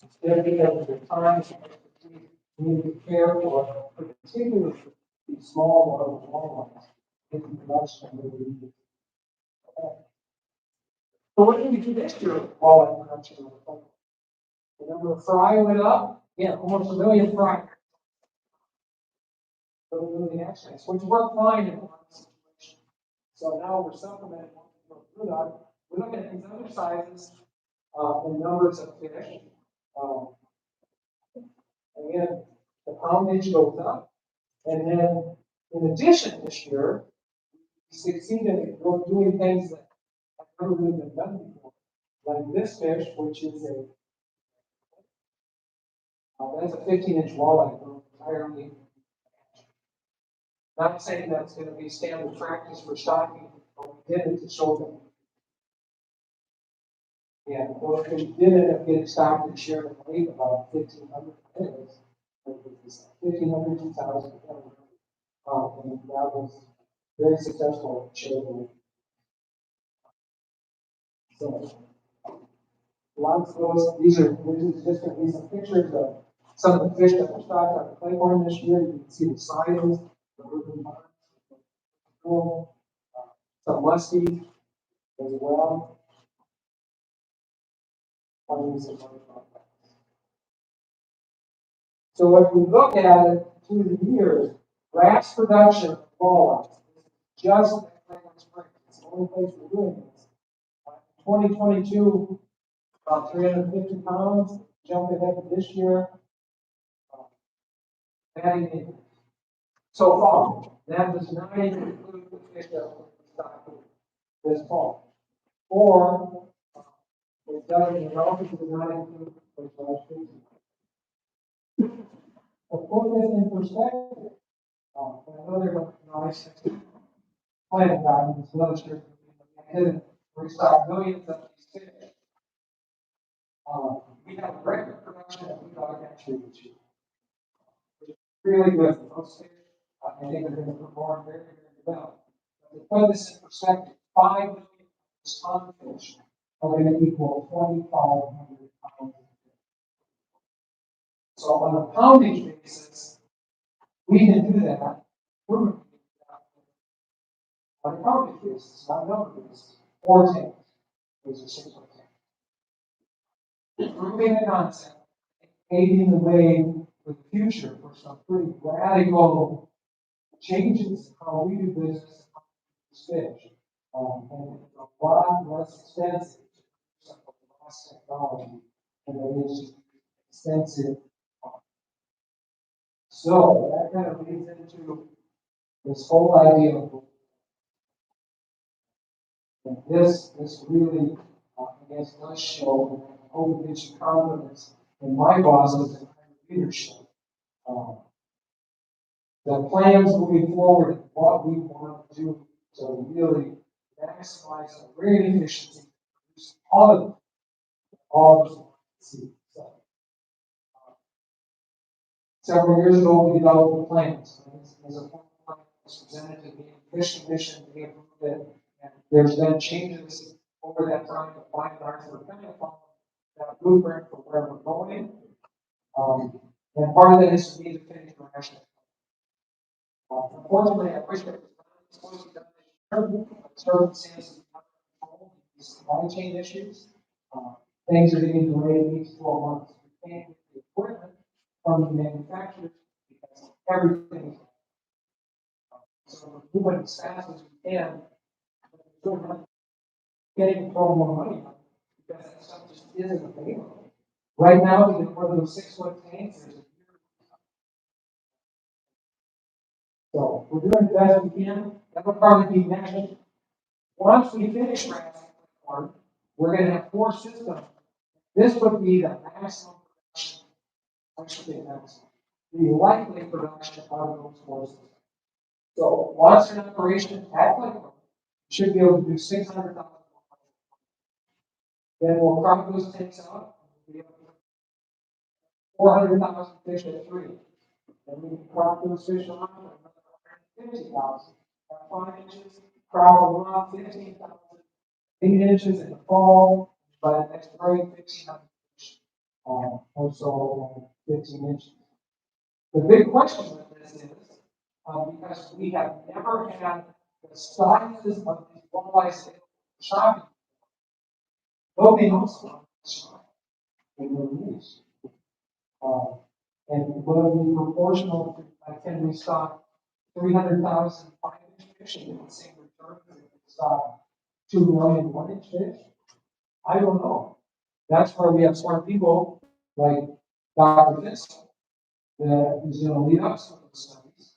Instead, because of the time we need to care for, particularly these small walleyes in production that we need. So what did we do this year with walleye production? The number of fry went up, yeah, almost 1 million fry. So we're really excellent, which worked fine in a lot of situations. So now we're supplementing we're looking at these other sizes and numbers of fish. Again, the poundage goes up, and then in addition this year, we succeeded in doing things that have never really been done before, like this fish, which is that's a 15-inch walleye grown entirely. Not saying that's going to be standard practice for stocking, but we did it to show them. Yeah, well, we did end up getting stocked and shared in weight about 1,500 anyways. 1,500, 2,000. And that was very successful sharing. So, lots of those, these are just recent pictures of some of the fish that were stocked on the Claiborne this year. You can see the sizes, the urban ponds, some musky as well. So if we look at it through the years, grass production of walleyes just at Claiborne Springs. It's the only place we're doing this. 2022, about 350 pounds. Jump ahead to this year. Adding in. So far, that does not even include the fish that will be stocked this fall. Or it doesn't, relative does not include the fish last season. To put this in perspective, another nice planning document, another script, we stock millions of these fish. We have a record production of blue dog hatchery this year. Really good. Those fish, I think they're going to perform very, very well. But to put this in perspective, 5 million ton fish are going to equal 2,500 pounds. So on a poundage basis, we can do that. We're going to do that on a poundage basis, not number basis. 4 tanks. Those are 6 tanks. Improving the concept, paving the way for the future for some pretty radical changes in how we do business and how we do fish. And it's a lot less expensive to some of the last technology than it is expensive. So that kind of leads into this whole idea of this really, I guess, does show a whole bunch of confidence in my bosses and leadership. The plans moving forward, what we want to do to really maximize the breeding efficiency, produce all of the seeds. Several years ago, we developed the plans. As a plan was presented to the Fish Commission, they approved it, and there's been changes over that time to find out we're kind of following that blueprint for where we're going. And part of that is to be the finished ration. Unfortunately, I wish it was supposed to be done this year, but circumstances out of control, these supply chain issues, things are getting delayed at least 12 months. We can't get the equipment from the manufacturers because everything is so we're moving as fast as we can, but we're still not getting to throw more money on it because that stuff just isn't available. Right now, to get one of those 6-foot tanks, there's a year. So we're doing the best we can. That will probably be next year. Once we finish Rabbit Farm, we're going to have 4 systems. This would be the maximum production. Actually, the likely production out of those 4 systems. So once in operation at Lakeland, we should be able to do 600,000. Then we'll crop those tanks out. We'll be able to 400,000 fish at 3. Then we can crop those fish on for another 150,000. At 5 inches, crop them on 15,000. 8 inches in the fall, but next spring, 1,500 fish, or so, 15 inches. The big question with this is, because we have never had the sizes of these walleye shopping. Nobody knows about this in the news. And will it be proportional to, can we stock 300,000 5-inch fish and get the same return as if we stock 2 million 1-inch fish? I don't know. That's where we have smart people like Dr. Vince that is going to lead us with the studies.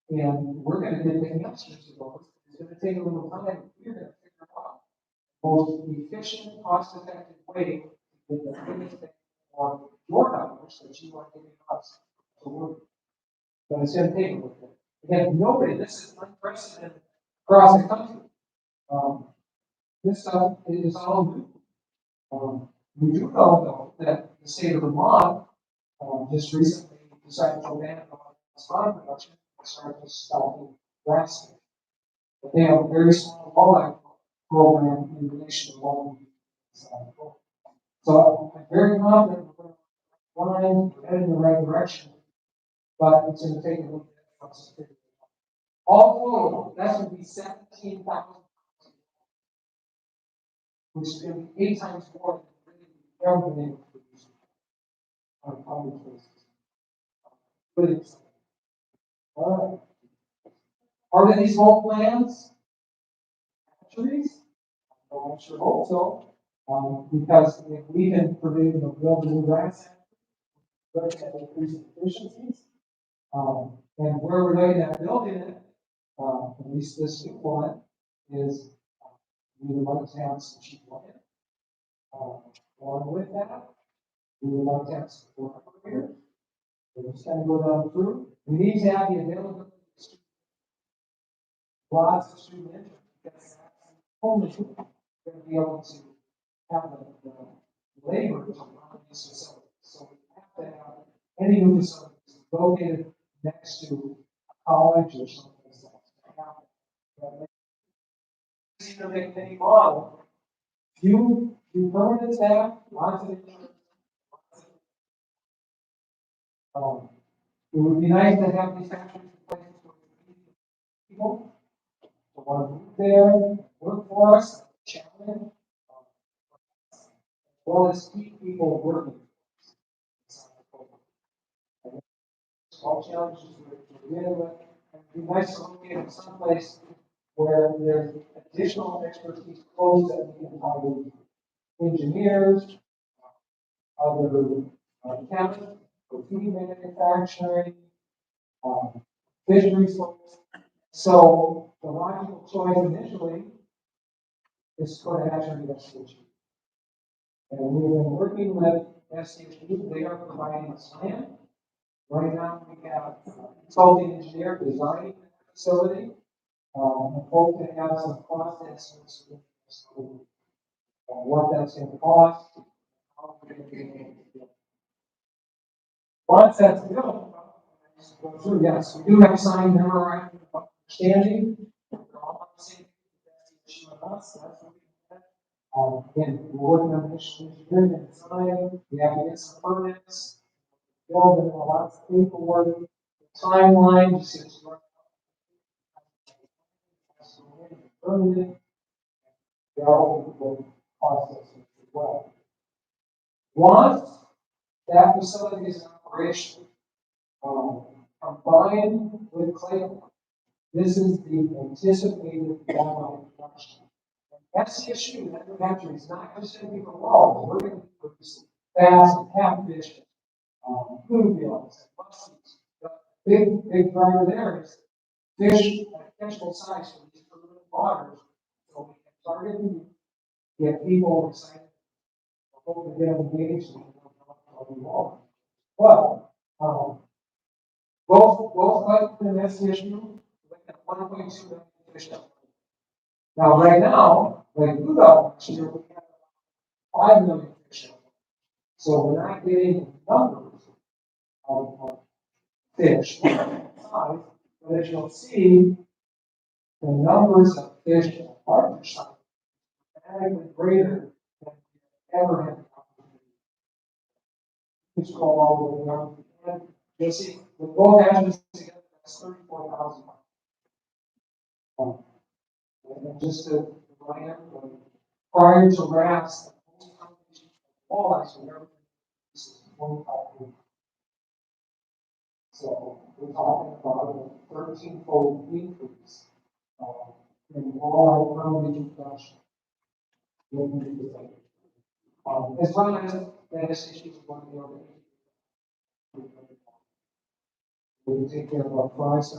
And we're going to get the answers to those. It's going to take a little time. We're going to figure out the most efficient, cost-effective way to get the biggest thing for your dollars that you are giving us to work. But it's going to take a little bit. Again, nobody, this is unprecedented across the country. This stuff is all new. We do know, though, that the state of Vermont just recently decided to ban spawn production and started to stop grass. But they have a very small wildlife program in relation to what we So I'm very confident we're heading in the right direction, but it's going to take a little bit for us to figure it out. All total, that's going to be 17,000, which is going to be 8 times more than we've ever been able to produce on public places. Really exciting. All right. Are these whole plans? Trees? I sure hope so. Because if we can produce a build a new grass, we're going to increase efficiencies. And where we're looking at building it, at least this new one, is we would like to have some cheap land. Along with that, we would like to have some work here. We're just going to go down through. We need to have the availability of student, lots of student interest, because that's only going to be able to have the labor to run these facilities. So we have to have any new facilities located next to a college or something like that. It's either make any model. Few permanent staff, lots of insurance. It would be nice to have these factories in places where people to want to move there, work for us, challenge, as well as keep people working. All challenges we're dealing with. And it'd be nice to locate in some place where there's additional expertise close that we can find engineers, other chemists, food manufacturing, fisheries folks. So the logical choice initially is to put actually SCHU. And we've been working with SCHU. They are providing us land. Right now we have a consulting engineer designing the facility. And hope to have some cost estimates on what that's going to cost. How we're going to be able to do it. Once that's built, go through, yes, we do have a signed memorandum of understanding. We're all on the same page. That's the issue with us. That's what we have. Again, we're working on initial engineering and design. We have to get some permits. Building a lot of paperwork. The timeline just seems to run permanent. They are open processes as well. Once that facility is in operation, combined with Clayton, this is the anticipated wildlife production. SCSU, that new factory, is not just going to be for walls. We're going to be producing bass and catfish, bluegills, and muskies. The big driver there is fish at catchable size for these urban waters. So we can target them, get people excited, hope to get them engaged and involved. But both Clayton and SCSU look at 1.2 million fish. Now, right now, like Blue Bell, we have 5 million fish. So we're not getting numbers of fish size, but as you'll see, the numbers of fish at larger size dramatically greater than we ever had the opportunity. It's called all the way down. And you see, with both hatches together, that's 34,000. And just to remind everybody, prior to RAS, the whole foundation of walleyes were never is 25 feet. So we're talking about a 13-fold increase in walleye foundation production. As well as that issues of one of the other. We take care of our price.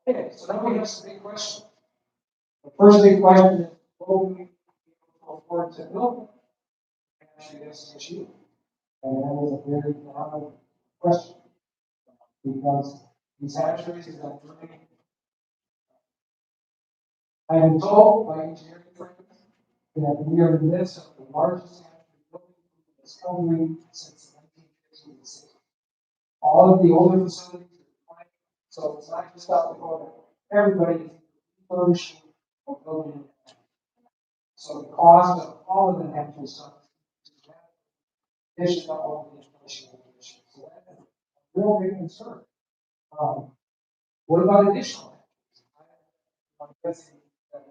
Okay, so now we have some big questions. The first big question is, will we be able to afford to build? Actually, that's the issue. And that is a very valid question. Because these hatcheries is that journey. I am told by engineering friends that we are in the midst of the largest hatchery building discovery since the 1950s. All of the older facilities are fine, so it's not just out there. Everybody is refurbishing or building. So the cost of all of the hatchery stuff is all of the inflation. So that's a real big concern. What about additional hatcheries? I'm guessing that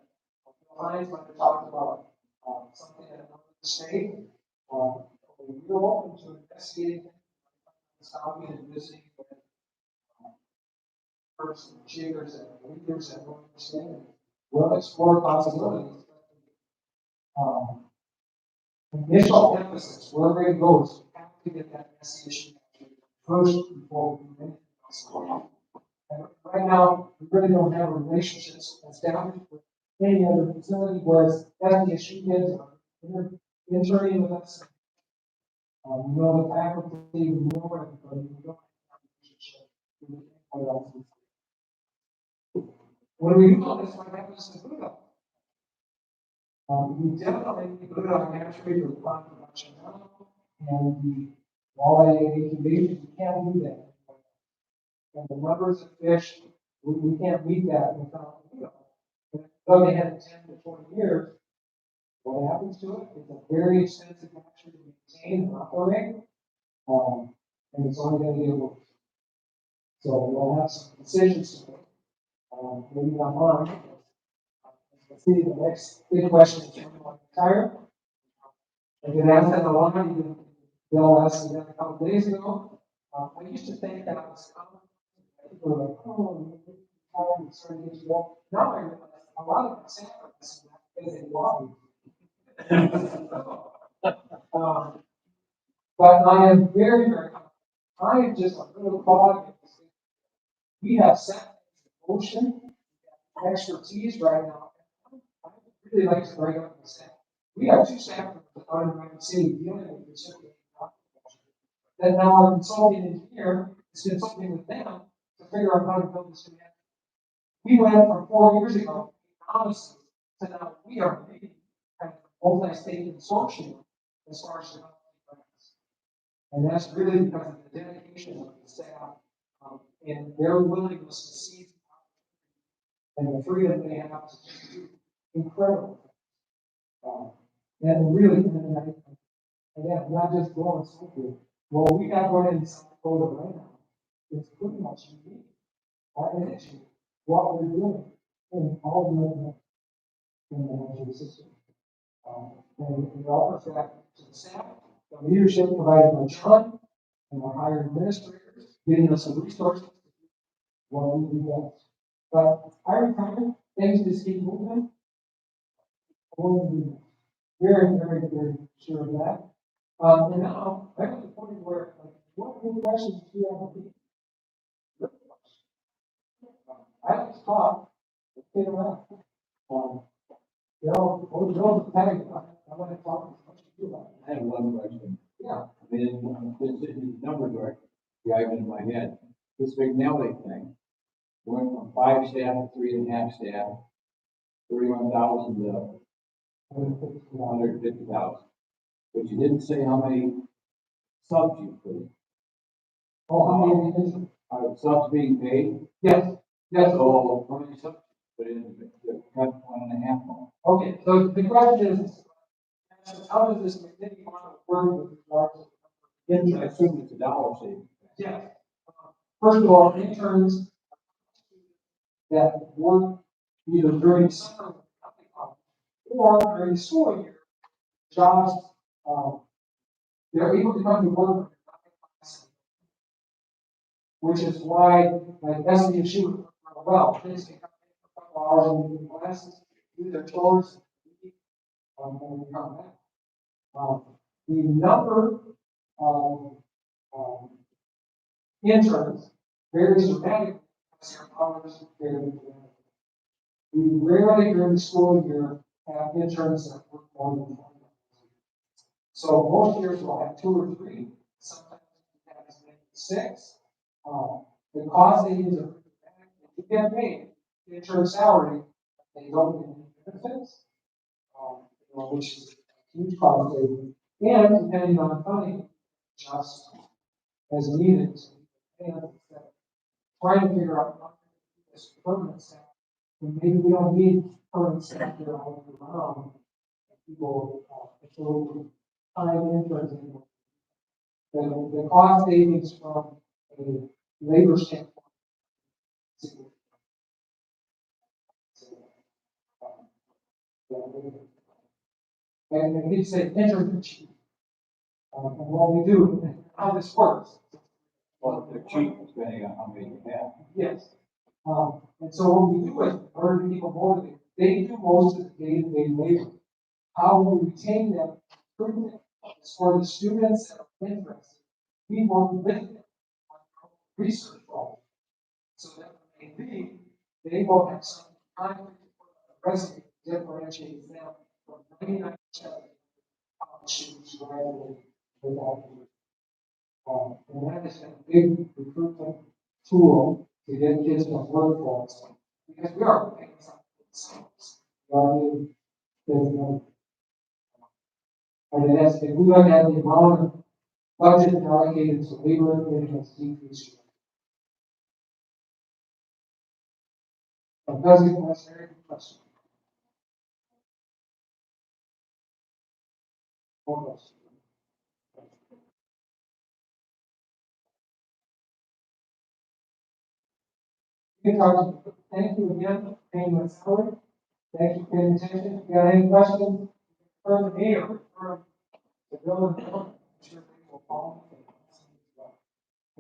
Hines might have talked about something in another state. We're open to investigating stopping and visiting with person jiggers and leaders and understanding. We'll explore possibilities. Initial emphasis, wherever it goes, we have to get that messy issue first before we do anything else. And right now, we really don't have relationships established with any other facility, whereas SDSU kids are interning with us. We know the faculty, we know everybody, we don't have a relationship with anyone else. What do we do on this? What happens to Buddha? We definitely need to put it on hatchery for pond production now, and the walleye incubation, we can't do that. And the numbers of fish, we can't meet that without Buddha. Though they had 10 to 20 years, what happens to it? It's a very expensive hatchery to maintain and operate, and it's only going to get worse. So we'll have some decisions to make. Maybe not mine. Let's see, the next big question is, when you retire? I did ask that a lot. Bill asked me that a couple days ago. I used to think that was common. People were like, oh, you're starting to get old. Now I realize a lot of it's sacrifices because they love you. But I am very, very confident. I am just a little cog. We have set ocean expertise right now. I really like to bring up the staff. We have 2 staff members that are in the city dealing with this. Then now our consulting engineer is consulting with them to figure out how to build this command. We went from 4 years ago, honestly, to now we are leading kind of multi-state consortium as far as developing grants. And that's really because of the dedication of the staff and their willingness to see and the freedom they have to just do incredible things. And really, again, not just going so good. Well, we got one in South Dakota right now. It's pretty much unique. Our energy, what we're doing in all the energy system. And we offer that to the staff, the leadership provided by John and our higher administrators, giving us some resources what we do best. But I retire, things just keep moving. I want to be very, very, very sure of that. And now I'm at the point where, like, what new questions do you have to be? I like to talk, let's get around. You know, the panic, I want to talk as much as you like. I have one question. Yeah. I mean, these numbers are driving in my head. This McNally thing, went from 5 staff to 3.5 staff, 31,000 to 150,000. But you didn't say how many subs you put in. Oh, how many? Are subs being paid? Yes. Yes. So how many subs? but in the cut 1.5 months. Okay, so the question is, how does this committee want to work with regards to I interest? assume it's a dollar savings. Yes. First of all, interns that work either during summer or during the school year, jobs, they're able to come to work, which is why, like, SVSU, well, kids can come in for a couple hours and do classes, do their chores, and we come back. The number of, interns varies dramatically as our hours vary. We rarely during the school year have interns that work more than 20 hours. So most years we'll have 2 or 3, sometimes we have as many as 6. The cost savings are pretty bad. If you get paid the intern salary, they don't get any benefits, which is a huge cost saving. And depending on funding, just as needed. And trying to figure out how to do this permanent staff. And maybe we don't need permanent staff there all year round. People, so time interns anymore. The cost savings from a labor standpoint. And he said internship. And what we do, how this works. Well, they're cheap, depending on how many you have. Yes. And so what we do is, in order to keep them motivated, they do most of the day-to-day labor. How we retain them, improvement is for the students that are interested. We work with them on research problems. So that when they leave, they will have some time to resume differentiates them from 99% of college students graduating without. And that is a big recruitment tool to get kids to workforce, because we are paying something. We are being kids. And as if we look at the amount of budget allocated to labor, it has decreased. Does it necessary question? Almost. Thank you again for paying my story. Thank you for paying attention. If you got any questions, refer to me or refer to the building. I'm sure they will call.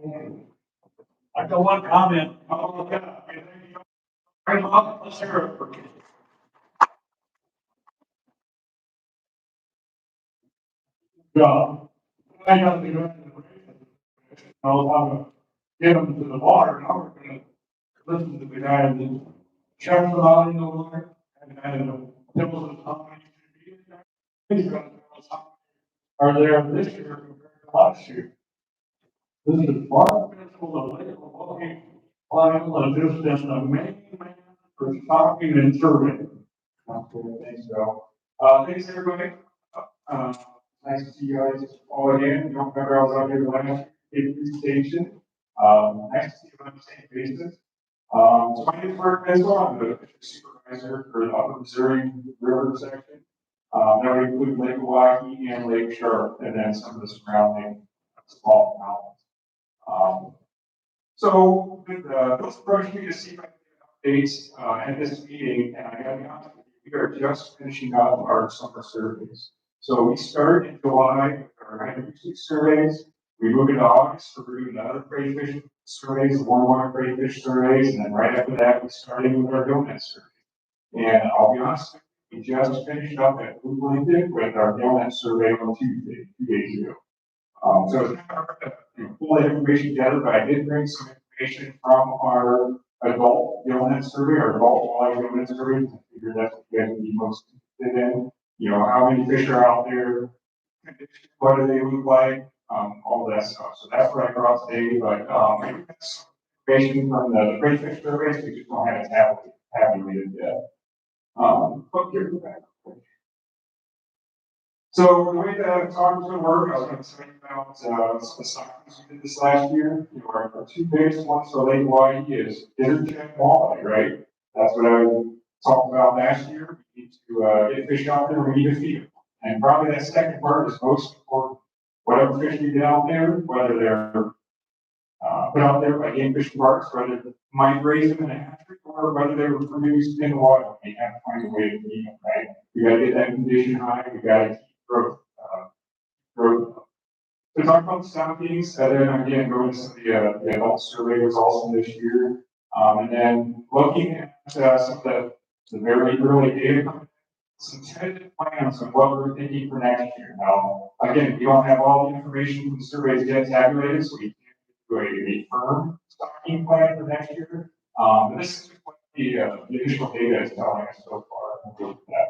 Thank you. I got one comment. Oh, yeah. Right off, let's hear it for kids. Yeah. I got the good. I was how to get them to the water. Now we're gonna listen to the guy that checks them out in the water and tells us how many should be in there. He's gonna tell us how many are there this year compared to last year. This is far principle of Lake Milwaukee, Lyle, and just the main man for stocking and serving. Thanks, Joe. Thanks, everybody. Nice to see you guys all again. You don't remember I was out here last big presentation. Nice to see you on the same basis. So my name is Mark Meswell. I'm the supervisor for the Upper Missouri River section. That would include Lake Milwaukee and Lake Sharp, and then some of the surrounding small mountains. So those approached me to see if I could get updates at this meeting, and I got to be honest with you, we are just finishing up our summer surveys. So we start in July with our hydrofish surveys. We move into August for doing another crayfish surveys, the warm water crayfish surveys, and then right after that, we started with our gillnet survey. And I'll be honest, we just finished up at Blue Blanket with our gillnet survey on Tuesday, 2 days ago. So it's not full information together, but I did bring some information from our adult gillnet survey, our adult walleye gillnet survey. I figured that's what you guys would be most interested in. You know, how many fish are out there, what do they look like, all that stuff. So that's what I brought today, but maybe that's information from the crayfish surveys, we just don't have it tabulated yet. But here's the back. So the way that talk was going to work, I was going to tell you about some of the stockings we did this last year. You know, our two biggest ones for Lake Hawaii is dinner check walleye, right? That's what I would talked about last year. We need to, get fish out there, we need to feed them. And probably that second part is most important. Whatever fish you get out there, whether they're, put out there by game fish parks, whether they might raise them in a hatchery, or whether they were produced in the water, we have to find a way to feed them, right? We gotta get that condition high, we gotta keep growth. To talk about the stocking, and then again, going to some of the adult survey results from this year. And then looking at, some of the very early data, some tentative plans on what we're thinking for next year. Now, again, we don't have all the information from the surveys yet tabulated, so we can't do a firm stocking plan for next year. But this is what the initial data is telling us so far. We'll look at that.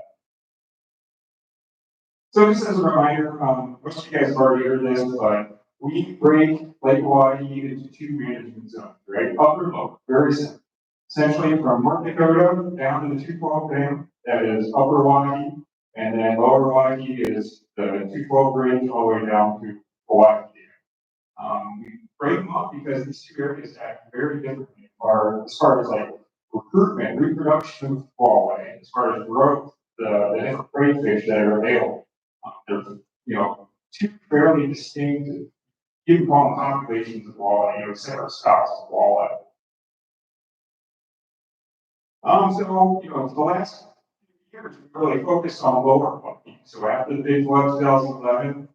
So just as a reminder, most of you guys have already heard this, but we break Lake Hawaii into two management zones, right? Upper and lower, very simple. Essentially from North Dakota down to the 212 dam, that is Upper Hawaii, and then Lower Hawaii is the 212 bridge all the way down to Hawaii Dam. We break them up because these two areas act very differently as far as like recruitment, reproduction of walleye, as far as growth, the different prey fish that are available. There's, two fairly distinct, you can call them populations of walleye, separate stocks of walleye. The last few years, we really focused on lower Hawaii. So after the big flood 2011,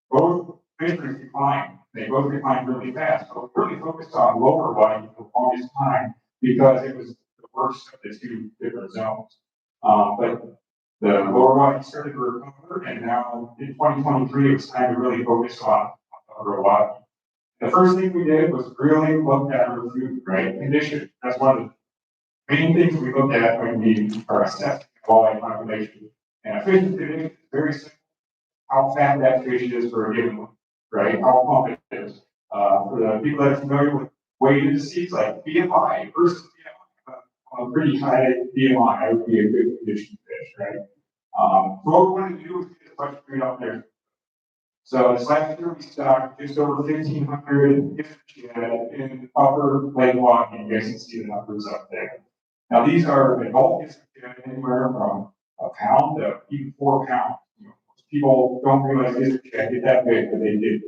both fisheries declined. They both declined really fast. So we really focused on lower Hawaii for the longest time because it was the worst of the two different zones. But the lower Hawaii started to recover, and now in 2023, it was time to really focus on upper Hawaii. The first thing we did was really look at our food, right? Condition. That's one of the main things we look at when we are assessing the walleye population. And a fishing condition is very simple. How fat that fish is for a given one, right? How plump it is. For the people that are familiar with weight indices like BMI versus BMI, a pretty high BMI would be a good condition fish, right? So what we want to do is get as much food out there. So this last year we stocked just over 1,500 in upper Lake Hawaii. You guys can see the numbers up there. Now these are adult anywhere from a pound to even 4 pounds. People don't realize gizzard shad get that big, but they did.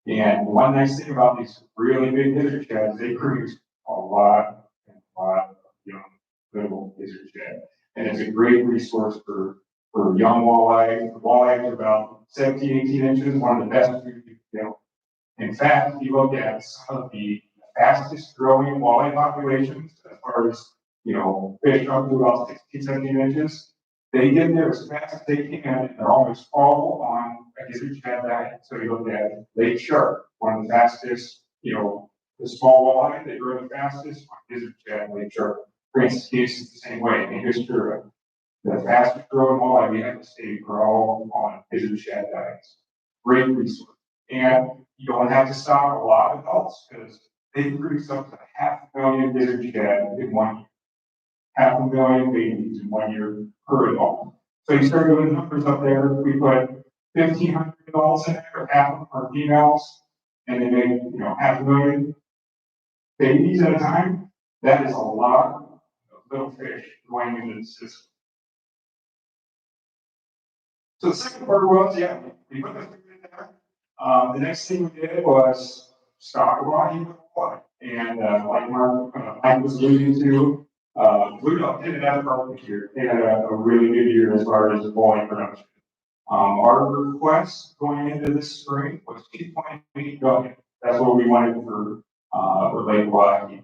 And one nice thing about these really big gizzard shads, they produce a lot of young little gizzard shad. And it's a great resource for young walleye. The walleye are about 17, 18 inches, one of the best food you can get. In fact, if you look at some of the fastest growing walleye populations, as far as, fish up to about 16, 17 inches, they get there as fast as they can, and they're almost all on a gizzard shad diet. So you look at Lake Shark, one of the fastest, the small walleye, they grow the fastest on gizzard shad, Lake Shark. Francis Case is the same way. Angostura, the fastest growing walleye we have in the state are all on gizzard shad diets. Great resource. And you don't have to stock a lot of adults because they produce up to 500,000 gizzard shad in 1 year. 500,000 babies in 1 year per adult. So you start doing the numbers up there. We put 1,500 adults in there, half of them are females, and they make 500,000 babies at a time. That is a lot of little fish going into the system. So the second part was, we put the food in there. The next thing we did was stock Hawaii with water. And like Mike was alluding to, Blue Dog did it out of perfect year. They had a really good year as far as volume production. Our request going into this spring was 2.8 billion. That's what we wanted for Lake Hawaii.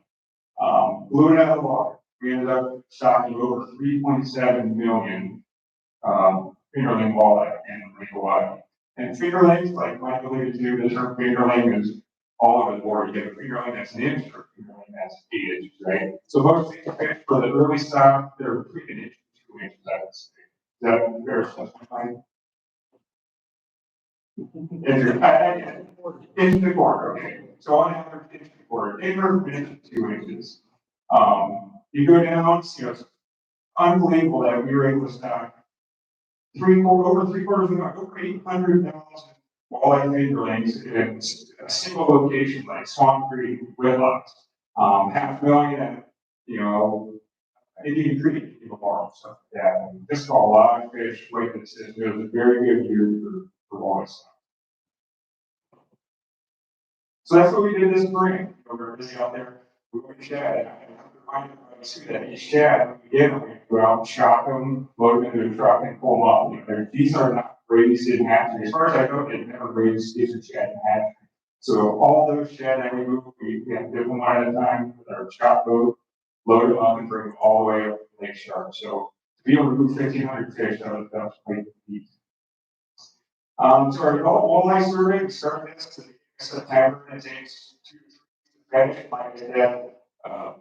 Blew it out of the water. We ended up stocking over 3.7 million fingerling walleye in Lake Hawaii. And fingerlings, like Mike alluded to, the term fingerling is all over the board. You get a fingerling that's an inch or a fingerling that's 8 inches, right? So most fish for the early stock, they're between an inch and 2 inches, I would say. Is that a fair assessment, Inch and a quarter, okay. So on average, inch and a quarter, inch to 2 inches. You go down, it's unbelievable that we were able to stock over 3/4 of the over 800,000 walleye fingerlings in a single location like Swamp Creek with us. 500,000 at, Indian Creek, even more, so, yeah, just saw a lot of fish, like this, it was a very good year for walleye. So that's what we did this spring, we were busy out there, we went to shad, and I reminded everybody too that each shad, we get them, we go out and shop them, load them into a truck and pull them up. You know, these are not raised in hatchery, as far as I know, they've never raised these are shad in hatchery. So all those shad that we move, we have to dip them one at a time with our chop boat, load them up and bring them all the way up to Lake Sharp. So to be able to move 1,500 fish, that's quite easy. So our walleye survey, we started this in September, and it takes 2 to 3 weeks to finish. Like I said,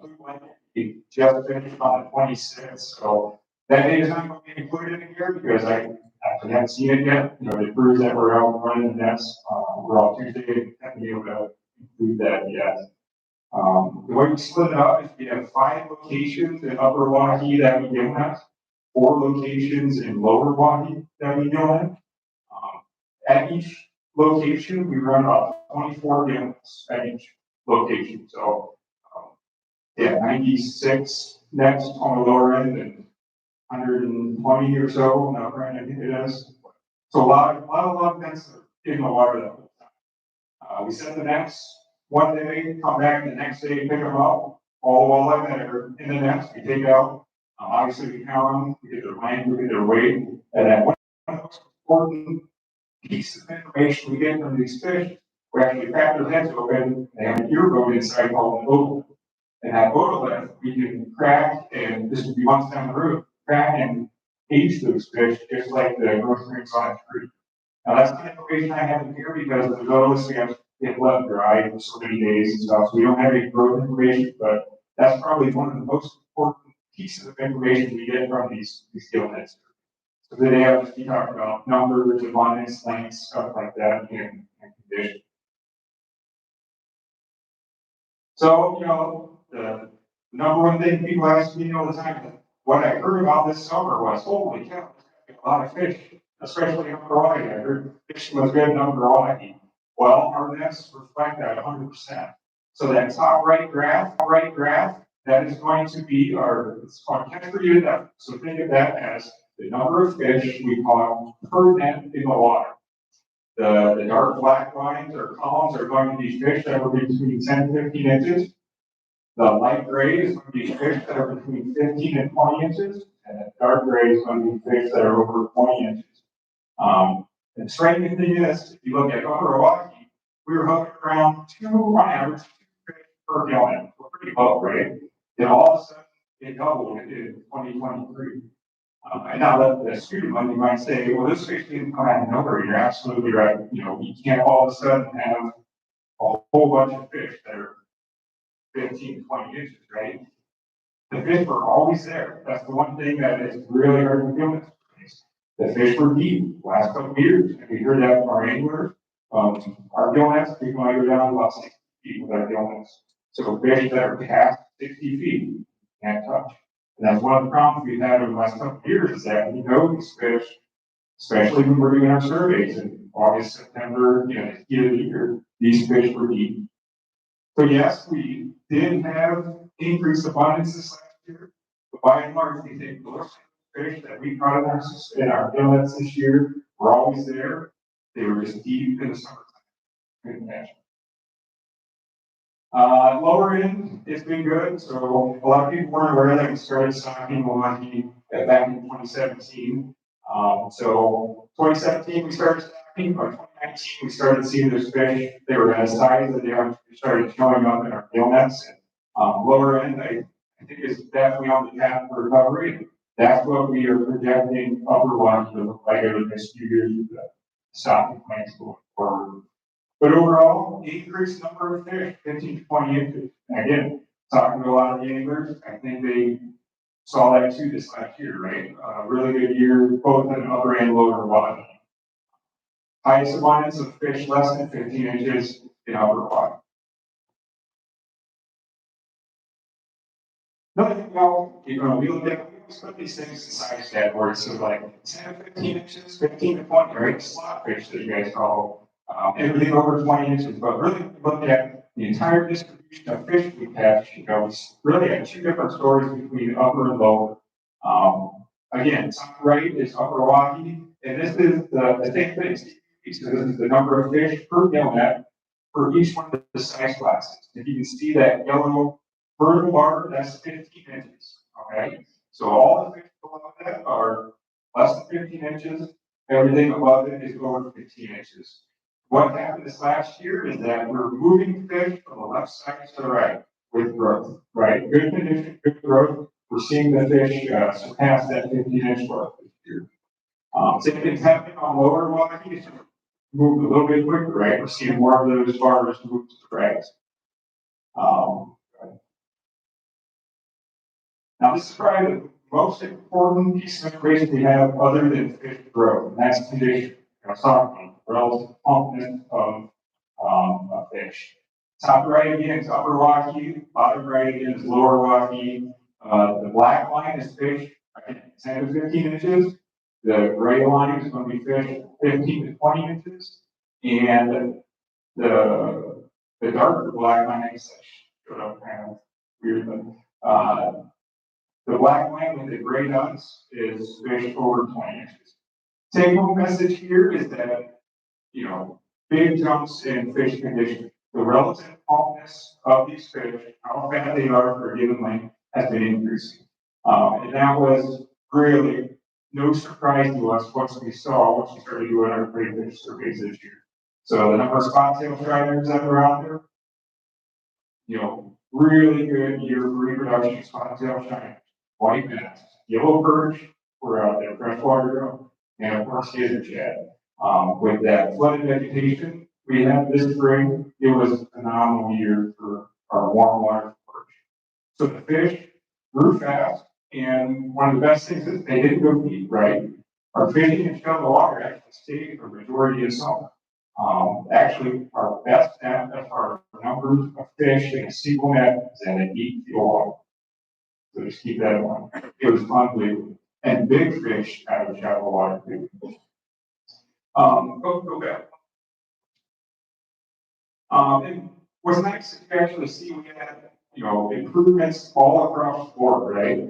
blue blanket, we just finished on the 26th, so that date is not going to be included in here because I actually haven't seen it yet. You know, the crews that were out running the nets, we're all Tuesday, haven't been able to include that yet. The way we split it up is we have 5 locations in Upper Waukee that we deal with, 4 locations in Lower Waukee that we deal with. At each location, we run about 24 gallons at each location. So, yeah, 96 nets on the lower end and 120 or so on the upper end, I think it is. So a lot of nets in the water that whole time. We set the nets one day, come back the next day, pick them up. All the walleye that are in the nets, we take out. Obviously, we count them, we get their length, we get their weight, and then one of the most important piece of information we get from these fish, we actually crack their heads open, they have an ear bone inside called an otolith. And that otolith, we can crack, and this would be months down the road, crack and age those fish just like the growth rings on a tree. Now that's the information I have in here because the otoliths we have to get left dry for so many days and stuff, so we don't have any growth information, but that's probably one of the most important pieces of information we get from these gill nets. So then they have to talk about numbers, abundance, length, stuff like that, and condition. So, you know, the number one thing people ask me all the time, what I heard about this summer was, holy cow, there's a lot of fish, especially on Hawaii. I heard fishing was good in Hawaii. Well, our nets reflect that 100%. So that top right graph, that is going to be it's called catch per unit effort. So think of that as the number of fish we caught per net in the water. The dark black lines or columns are going to be fish that are between 10 and 15 inches. The light gray is going to be fish that are between 15 and 20 inches, and the dark gray is going to be fish that are over 20 inches. And the striking thing is, if you look at Upper Waukee, we were hovering around on average, 2 fish per gallon. We're pretty low, right? Then all of a sudden, it doubled in 2023. And now that the student one, you might say, well, this fish didn't come out of nowhere. You're absolutely right. You know, you can't all of a sudden have a whole bunch of fish that are 15 to 20 inches, right? The fish were always there. That's the one thing that is really hard to do. The fish were deep last couple of years. And we heard that from our anglers. Our gill nets, we might go down about 60 feet with our gill nets. So fish that are past 60 feet, you can't touch. And that's one of the problems we've had over the last couple of years is that we know these fish, especially when we're doing our surveys in August, September, you know, the heat of the year, these fish were deep. So yes, we did have increased abundance this last year, but by and large, we think those fish that we caught in our inlets this year were always there. They were just deep in the summertime. Couldn't catch them. Lower end, it's been good. So a lot of people weren't aware that we started stocking Milwaukee back in 2017. So 2017 we started stocking, but 2019 we started seeing those fish. They were at a size that they actually started showing up in our gill nets. And, lower end, I think is definitely on the path for recovery. That's what we are projecting Upper Waukee to look like over the next few years with the stocking plans going forward. But overall, increased number of fish, 15 to 20 inches. And again, talking to a lot of the anglers, I think they saw that too this last year, right? Really good year, both in upper and lower Waukee. Highest abundance of fish less than 15 inches in upper Waukee. Nothing else, you know, we put these things in size categories, so like 10 to 15 inches, 15 to 20, right? Slot fish that you guys call. Everything over 20 inches, but really look at the entire distribution distribution of fish we catch, it's really had two different stories between upper and lower. Again, top right is Upper Milwaukee, and this is the same thing. So this is the number of fish per gillnet for each one of the size classes. If you can see that yellow vertical bar, that's 15 inches, okay? So all the fish below that are less than 15 inches. Everything above it is over 15 inches. What happened this last year is that we're moving fish from the left side to the right with growth, right? Good condition, good growth. We're seeing the fish surpass that 15-inch mark this year. Same thing's happening on lower Milwaukee. It's moved a little bit quicker, right? We're seeing more of those farmers move to the right. Now, this is probably the most important piece of information we have other than fish growth, and that's condition, stocking, relative plumpness of fish. Top right again is Upper Milwaukee, bottom right again is Lower Milwaukee. The black line is fish, again, 10 to 15 inches. The gray line is going to be fish 15 to 20 inches. And the darker black line, I guess I showed up kind of weird, but the black line with the gray dots is fish over 20 inches. Take home message here is that, big jumps in fish condition. The relative plumpness of these fish, how fat they are for a given length, has been increasing. And that was really no surprise to us once we started doing our crayfish surveys this year. So the number of spot-tail shiners that were out there, really good year for reproduction, spot-tail shiners, white bass, yellow perch were out there, freshwater drum, and of course gizzard shad. With that flooded vegetation we had this spring, it was a phenomenal year for our warm water perch. So the fish grew fast, and one of the best things is they didn't go deep, right? Our fishing in shallow water actually stayed for the majority of summer. Actually, our best net of our numbers of fish in a single net is at an 8 feet long. So just keep that in mind. It was unbelievable. And big fish out of shallow water too. Go back. And what's nice is you actually see we had, improvements all across the board, right?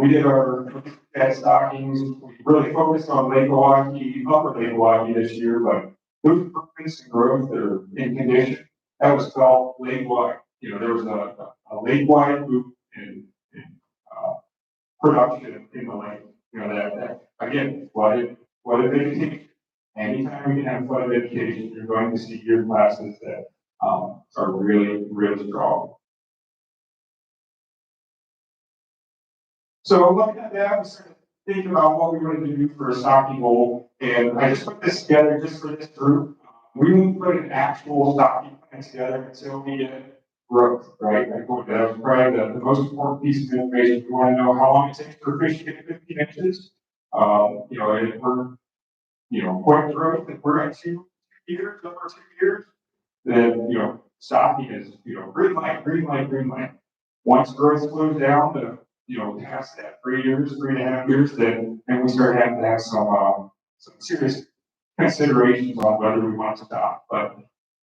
We did our head stockings. We really focused on Lake Milwaukee, upper Lake Milwaukee this year, but those improvements in growth that are in condition, that was called lake-wide. There was a lake-wide group in production in the lake. That again, flooded vegetation. Anytime we can have flooded vegetation, you're going to see year classes that are really, really strong. So looking at that, we started thinking about what we wanted to do for a stocking goal, and I just put this together just for this group. We won't put an actual stocking plan together until we get growth, right? That was probably the most important piece of information. We want to know how long it takes for a fish to get 15 inches. If we're, quick growth, if we're at 2 years, over 2 years, then, stocking is, green light, green light, green light. Once growth slows down to, past that 3 years, 3.5 years, then we start having to have some serious considerations on whether we want to stop. But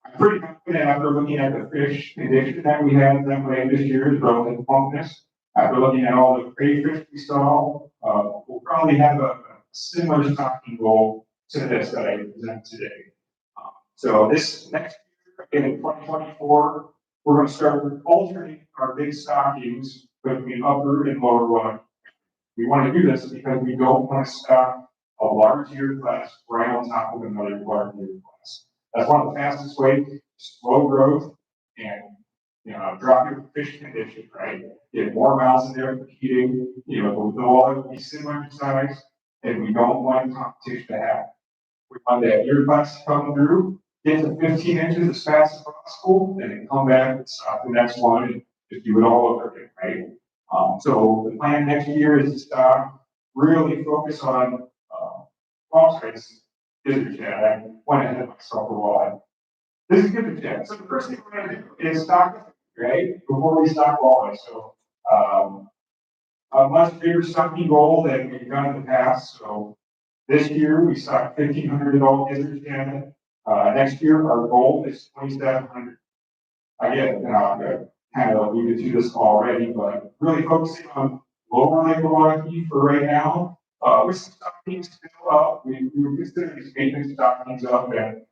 I'm pretty confident after looking at the fish condition that we had them late this year, as well as plumpness, after looking at all the crayfish we saw, we'll probably have a similar stocking goal to this that I present today. So this next year, in 2024, we're going to start alternating our big stockings between upper and lower one. We want to do this because we don't want to stock a large year class right on top of another large year class. That's one of the fastest ways to slow growth and drop your fish condition, right? Get more mouths in there competing, the water will be similar in size, and we don't want competition to happen. We want that year class to come through, get to 15 inches as fast as possible, and then come back and stop the next one and just do it all over again, right? So the plan next year is to stop, really focus on gizzard shad. I went ahead of myself a while. This is gizzard shad. So the first thing we're going to do is stock, right? Before we stock walleye. So a much bigger stocking goal than we've done in the past. So this year we stocked 1,500 adult gizzard shad. Next year our goal is 2,700. again, kind of alluded to this already, but really focusing on lower Lake Milwaukee for right now. With some stockings still up, we were considering these maintenance stockings up and,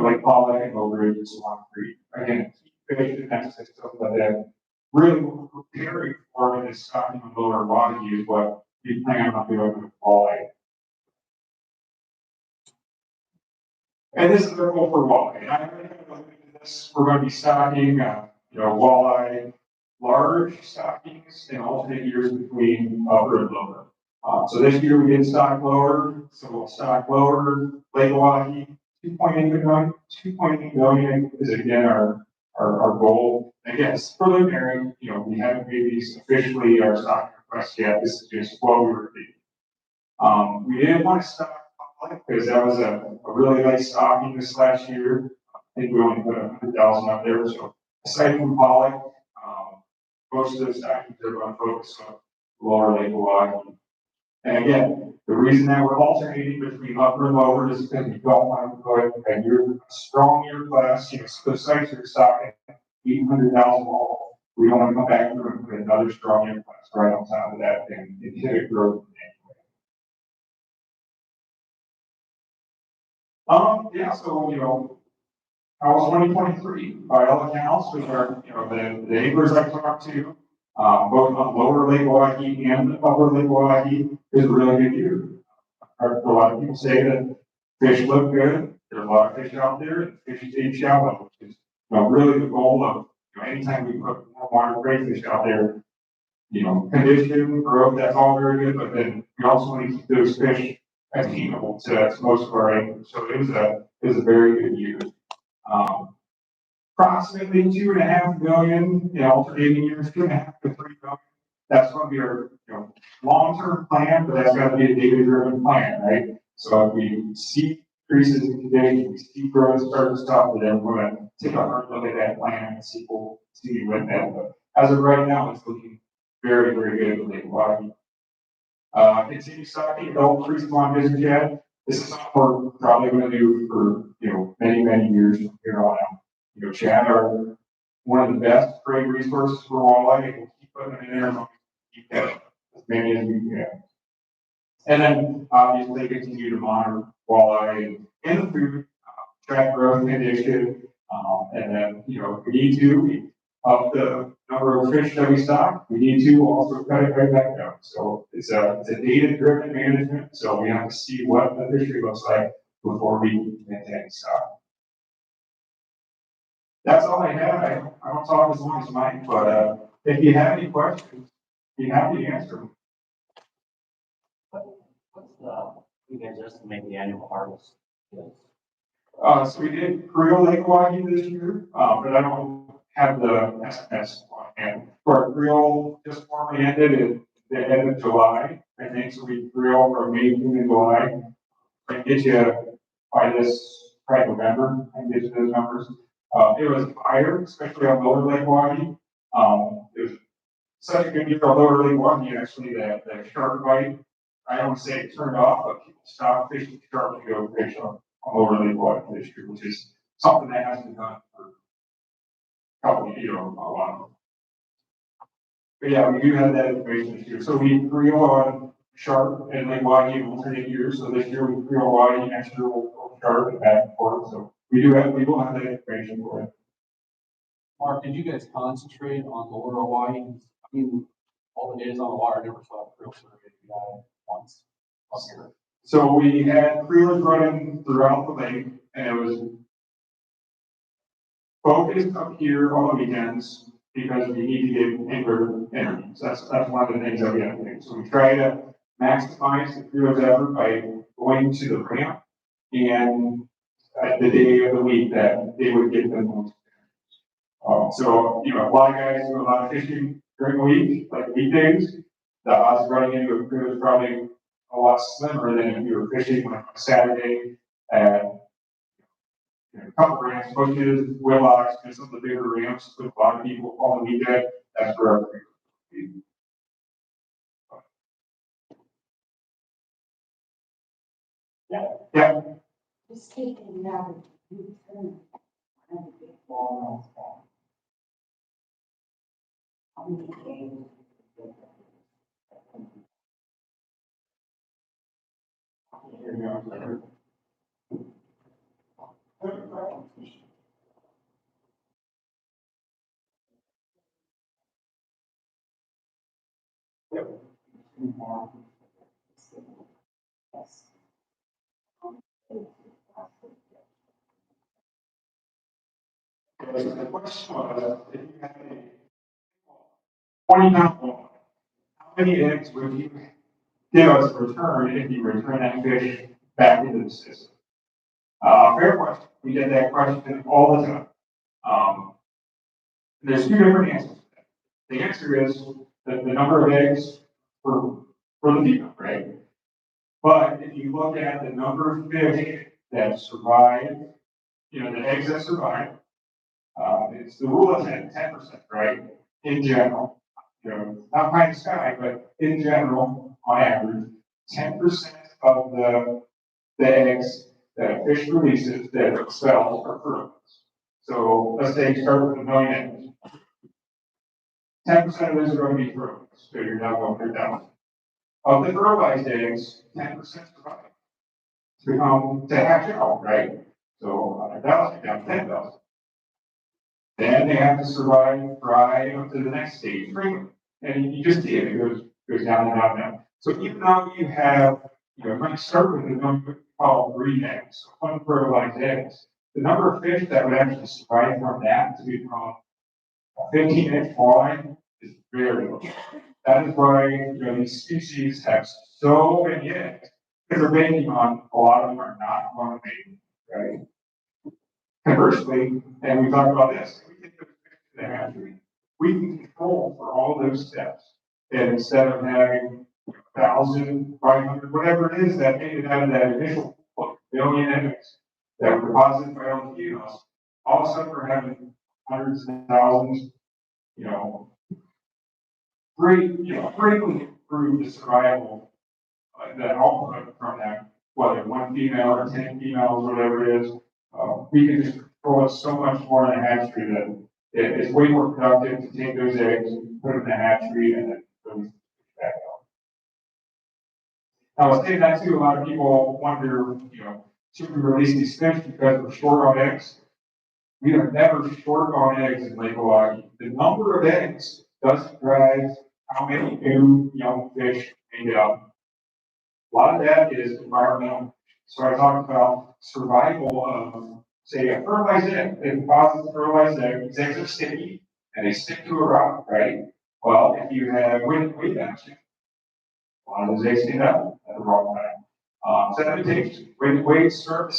like Paul and Oak Ridge and Swan Creek. Again, keep fish in that system, but then really what we're preparing for is stocking on lower Milwaukee is what we plan on doing with walleye. And this is our goal for walleye. I already alluded to this. We're going to be stocking, walleye, large stockings in alternate years between upper and lower. So this year we did stock lower, so we'll stock lower Lake Milwaukee, 2.8 million is again our goal. Again, it's preliminary, we haven't made these officially our stock request yet. This is just what we were thinking. We didn't want to stock because that was a really nice stocking this last year. I think we only put 100,000 up there. So aside from pollock, most of the stockings are going to focus on lower Lake Milwaukee. And again, the reason that we're alternating between upper and lower is because we don't want to put a strong year class, so the sites are stocking 800,000 all. We don't want to come back through and put another strong year class right on top of that and hit a growth. So, how was 2023? By all accounts, with our, the anglers I talked to, both on lower Lake Milwaukee and upper Lake Milwaukee, is a really good year. A lot of people say that fish look good. There's a lot of fish out there, and fish stay shallow, which is, really the goal of, anytime we put more water crayfish out there, condition, growth, that's all very good, but then we also want to keep those fish attainable to most of our acres. So it was a very good year. Approximately 2.5 million in alternating years, 2.5 to 3 million. That's going to be our long-term plan, but that's got to be a data-driven plan, right? So if we see increases in conditions, we see growth start to stop, then we're going to take a hard look at that plan and see if we'll continue with that. But as of right now, it's looking very, very good with Lake Milwaukee. Continue stocking Elk Creek on Visit Jet. This is something we're probably going to do for many, many years from here on out. Chad are one of the best trade resources for walleye, and we'll keep putting them in there and keep catching as many as we can. And then obviously continue to monitor walleye and the food, track growth condition, and then if we need to, we up the number of fish that we stock. We need to also cut it right back down. So it's a data-driven management. So we have to see what the fishery looks like before we maintain stock. That's all I have. I don't talk as long as Mike, but if you have any questions, be happy to answer them. You guys estimate the annual harvest? So we did Creel Lake Milwaukee this year, but I don't have the estimates on hand. For Creel just formally ended at the end of July, I think. So we Creel from May, June, and July. I can get you by this probably November. I can get you those numbers. It was higher, especially on lower Lake Milwaukee. It was such a good year on lower Lake Milwaukee, actually, that shark bite, I don't say it turned off, but people stopped fishing shark to go fish on lower Lake Milwaukee this year, which is something that hasn't been done for a couple of years, a lot. But yeah, we do have that information this year. So we Creel on shark and Lake Milwaukee in alternate years. So this year we Creel Milwaukee, next year we'll go shark and back and forth. So we will have that information for it. Mark, did you guys concentrate on lower Hawaii? I mean, all the days on the water, never saw a Creel survey guy once up here. So we had Creelers running throughout the lake, and it was focused up here on the weekends because we need to get angler interviews. That's one of the things that we have to do. So we try to maximize the Creelers effort by going to the ramp and the day of the week that they would get them most. So, a lot of guys do a lot of fishing during the week, like weekdays. The odds of running into a crew is probably a lot slimmer than if you were fishing on a Saturday at a couple ramps, bushes, willocks, and some of the bigger ramps with a lot of people on the weekend. That's where our crew would be. Yeah. Just taking it out of the Here we go. The question was, if you had a 20-pound ball, how many eggs would you give us in return if you return that fish back into the system? Fair question. We get that question all the time. There's two different answers. The answer is the number of eggs for the female, right? But if you look at the number of fish that survive, the eggs that survive, it's the rule of 10%, right? In general, not pie in the sky, but in general, on average, 10% of the eggs that a fish releases that it expels are fertilized. So let's say you start with 1,000,000 eggs. 10% of those are going to be fertilized, so you're now going 3,000. Of the fertilized eggs, 10% survive to hatch out, right? So 1,000 down 10,000. Then they have to survive, fry up to the next stage, spring. And you just see it goes down and down and down. So even though you have, if I start with the number called green eggs, so unfertilized eggs, the number of fish that would actually survive from that to become a 15-inch walleye is very low. That is why, these species have so many eggs, because they're banking on, a lot of them are not going to make it, right? Conversely, and we talked about this, we get the hatchery, we can control for all those steps. And instead of having 1,000, 500, whatever it is that made it out of that initial 1,000,000 eggs that were deposited by all the females, all of a sudden we're having hundreds of thousands, greatly improve the survival, the output from that, whether one female or 10 females, whatever it is. We can just control it so much more in the hatchery that it's way more productive to take those eggs, put them in the hatchery, and then release them back out. Now, I say that too, a lot of people wonder, should we release these fish because we're short on eggs? We are never short on eggs in Lake Oahe. The number of eggs doesn't drive how many new young fish may get out. A lot of that is environmental. So I talked about survival of, say, a fertilized egg. It deposits a fertilized egg. These eggs are sticky and they stick to a rock, right? Well, if you have weight action, a lot of those eggs stand up at the wrong time. Sedimentation. When the weight serve the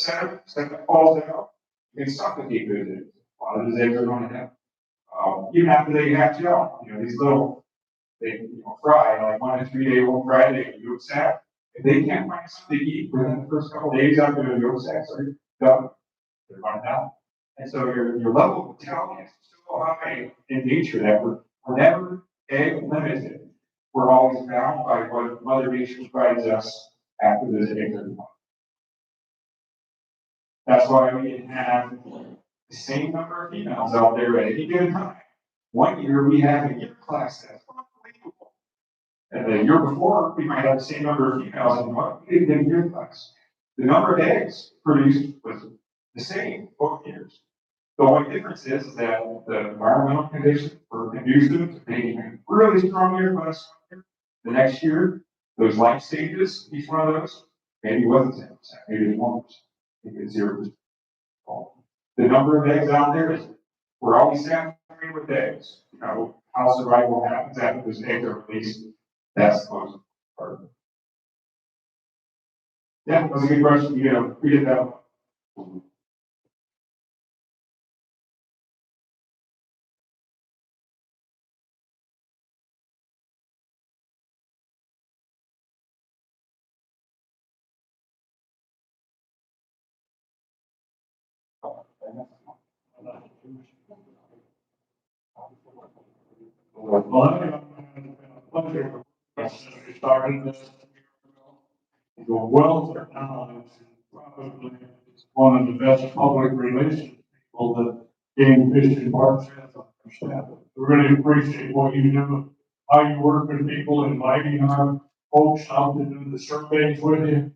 sediment falls down, you can suffocate those eggs. A lot of those eggs are going to have. Even after they hatch out, these little, they fry, like 1 to 3 day old fry, they yolk sac. If they can't find something to eat within the first couple of days after the yolk sacs are done, they're running out. And so your level of mortality is so high in nature that we're never egg limited. We're always bound by what Mother Nature provides us after those eggs are born. That's why we can have the same number of females out there at any given time. One year we have a year class that's unbelievable. And the year before, we might have the same number of females in one given year class. The number of eggs produced was the same both years. The only difference is that the environmental conditions were conducive to making a really strong year class. The next year, those life stages, each one of those, maybe wasn't 10%, maybe it was 1%, maybe it's 0%. The number of eggs out there is, we're always saturated with eggs. How survival happens after those eggs are released, that's the most part of it. Yeah, that's a good question. We did that. Well, pleasure. We started this. The wealth of knowledge probably is one of the best public relations people that game fishing parks has. We really appreciate what you do, how you work with people, inviting our folks out to do the surveys with you.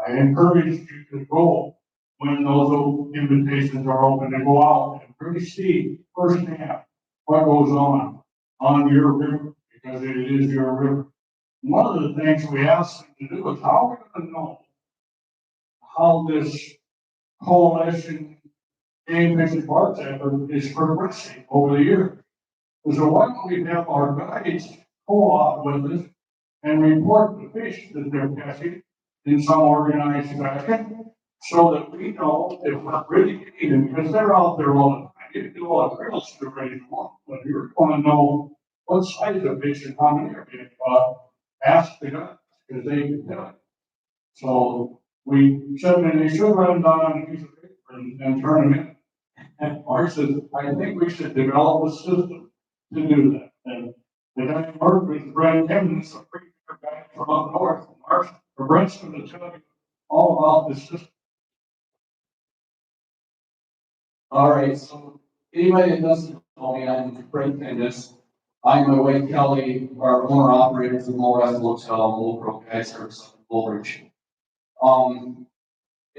I encourage you to go when those invitations are open, to go out and really see firsthand what goes on your river, because it is your river. One of the things we ask them to do is, how are we gonna know how this coalition game fishing parks effort is progressing over the years? So why don't we have our guides co-op with us and report the fish that they're catching in some organized fashion, so that we know if we're really getting, because they're out there all the time. You can do all the trails to raise one, but you're gonna know what size of fish are coming here, if, ask the guys, because they can tell you. So we should, and they should run down on a piece of paper and turn them in. And Mark says, I think we should develop a system to do that. And the guy who worked with Brent Timmons, a pretty good guy from up north, Mark, or Brent's gonna tell you all about this system. All right, so anybody that doesn't know me, I'm Brent Timmons. I'm my wife Kelly, our owner operators of Low Res Hotel, Low Pro Guide Service in Woolwich. And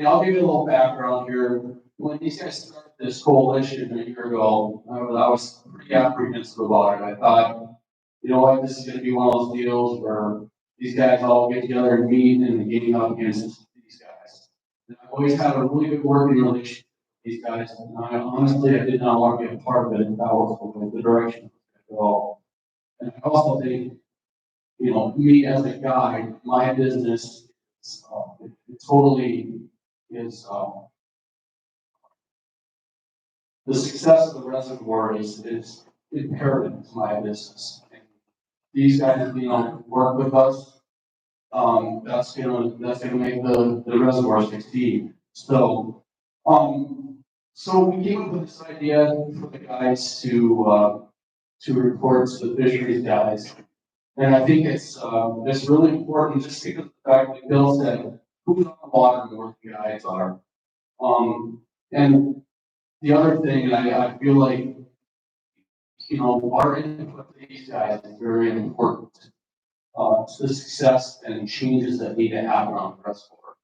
I'll give you a little background here. When these guys started this coalition a year ago, I was pretty apprehensive about it. I thought, you know what, this is gonna be one of those deals where these guys all get together and meet and game up against these guys. And I've always had a really good working relationship with these guys, and I honestly, I did not want to be a part of it if that was the direction at all. And I also think, you know, me as a guy, my business is, it totally is, the success of the reservoir is imperative to my business. And these guys, you know, work with us. That's gonna make the reservoir succeed. So, so we came up with this idea for the guys to report to the fisheries guys. And I think it's really important just because of the fact that Bill said, who's on the water and where the guys are. And the other thing, I feel like, you know, our input to these guys is very important to the success and changes that need to happen on the reservoir.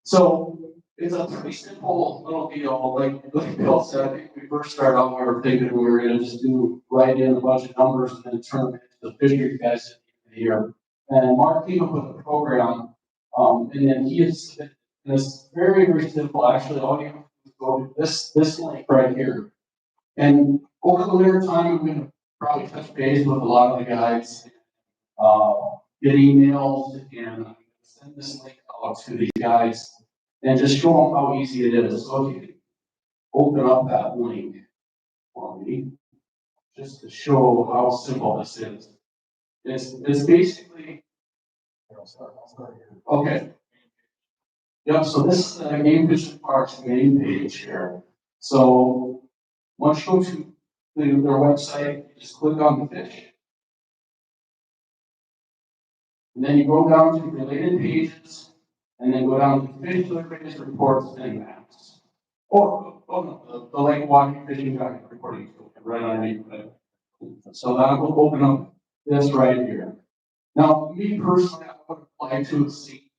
So it's a pretty simple little deal. Like Bill said, I think we first started out, we were thinking we were going to just write in a bunch of numbers and then turn them into the fisheries guys at the end of the year. And Mark came up with a program, and then he is, and it's very, very simple. Actually, all you have to do is go to this link right here. And over the winter time, I'm going to probably touch base with a lot of the guys, get emails, and send this link out to these guys and just show them how easy it is. So if you can open up that link for me, just to show how simple this is. It's basically, I'll start here. Okay. Yep, so this is the Game Fishing Parks main page here. So once you go to their website, you just click on the fish. And then you go down to related pages, and then go down to fish surveys, reports, and maps. Or, no, the Lake Walking Fishing Guide reporting tool, right underneath it. So that will open up this right here. Now, me personally, I would like to see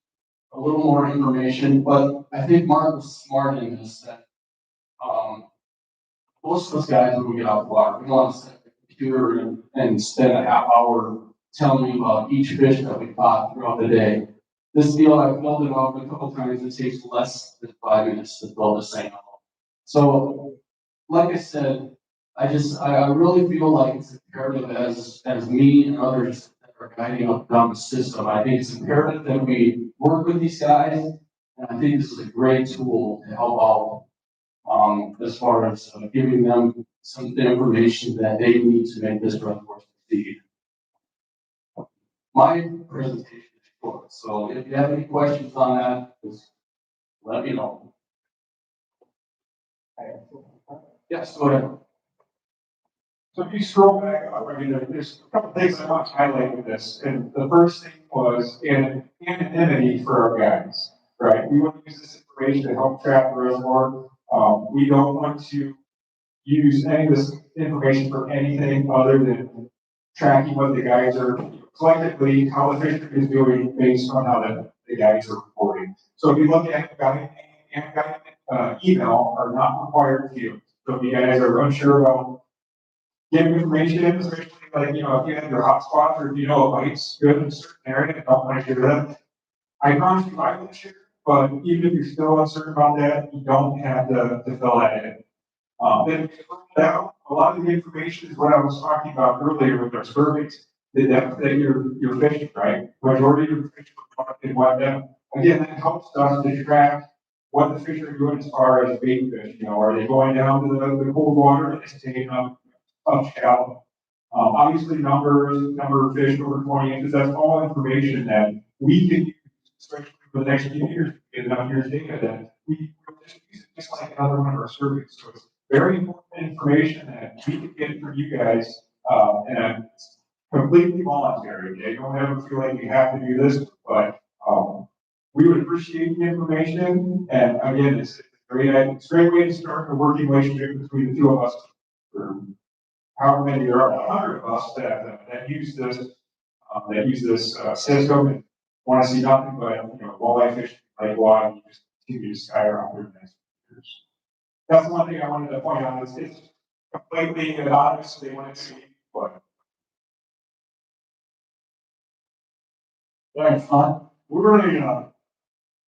a little more information, but I think Mark was smart in this, that most of us guys, when we get out of the water, we want to set the computer and spend a half hour telling you about each fish that we caught throughout the day. This deal, I've built it up a couple times, it takes less than 5 minutes to build this thing out. So, like I said, I really feel like it's imperative as me and others that are guiding up down the system. I think it's imperative that we work with these guys, and I think this is a great tool to help out as far as giving them some of the information that they need to make this reservoir succeed. My presentation is short, so if you have any questions on that, just let me know. Yes, go ahead. So if you scroll back, there's a couple things I want to highlight with this. And the first thing was anonymity for our guys, right? We want to use this information to help track the reservoir. We don't want to use any of this information for anything other than tracking what the guys are collectively, how the fishery is doing based on how the guys are reporting. So if you look at guide and guide, email are not required fields. So if you guys are unsure about giving information, especially like, you know, if you have your hotspots or if you know a bite's good in a certain area and don't want to share that, I promise you I will share, but even if you're still uncertain about that, you don't have to fill that in. Then now, a lot of the information is what I was talking about earlier with our surveys, the depth that you're fishing, right? Majority of your fish are caught in what depth. Again, that helps us to track what the fish are doing as far as bait fish, you know, are they going down to the cold water, are they staying up shallow? Obviously number of fish over 20 inches, that's all information that we can use, especially for the next few years, get enough years data that we will just use it just like another one of our surveys. So it's very important information that we can get from you guys, and it's completely voluntary. Okay? You don't ever feel like you have to do this, but, we would appreciate the information. And again, it's a great way to start a working relationship between the two of us. For however many there are, 100 of us that use this system and want to see nothing but, you know, walleye fishing, like water, and just continue to skyrocket in the next few years. That's one thing I wanted to point out, is it's completely anonymous, they want to see, but. Thanks, Tom. We really,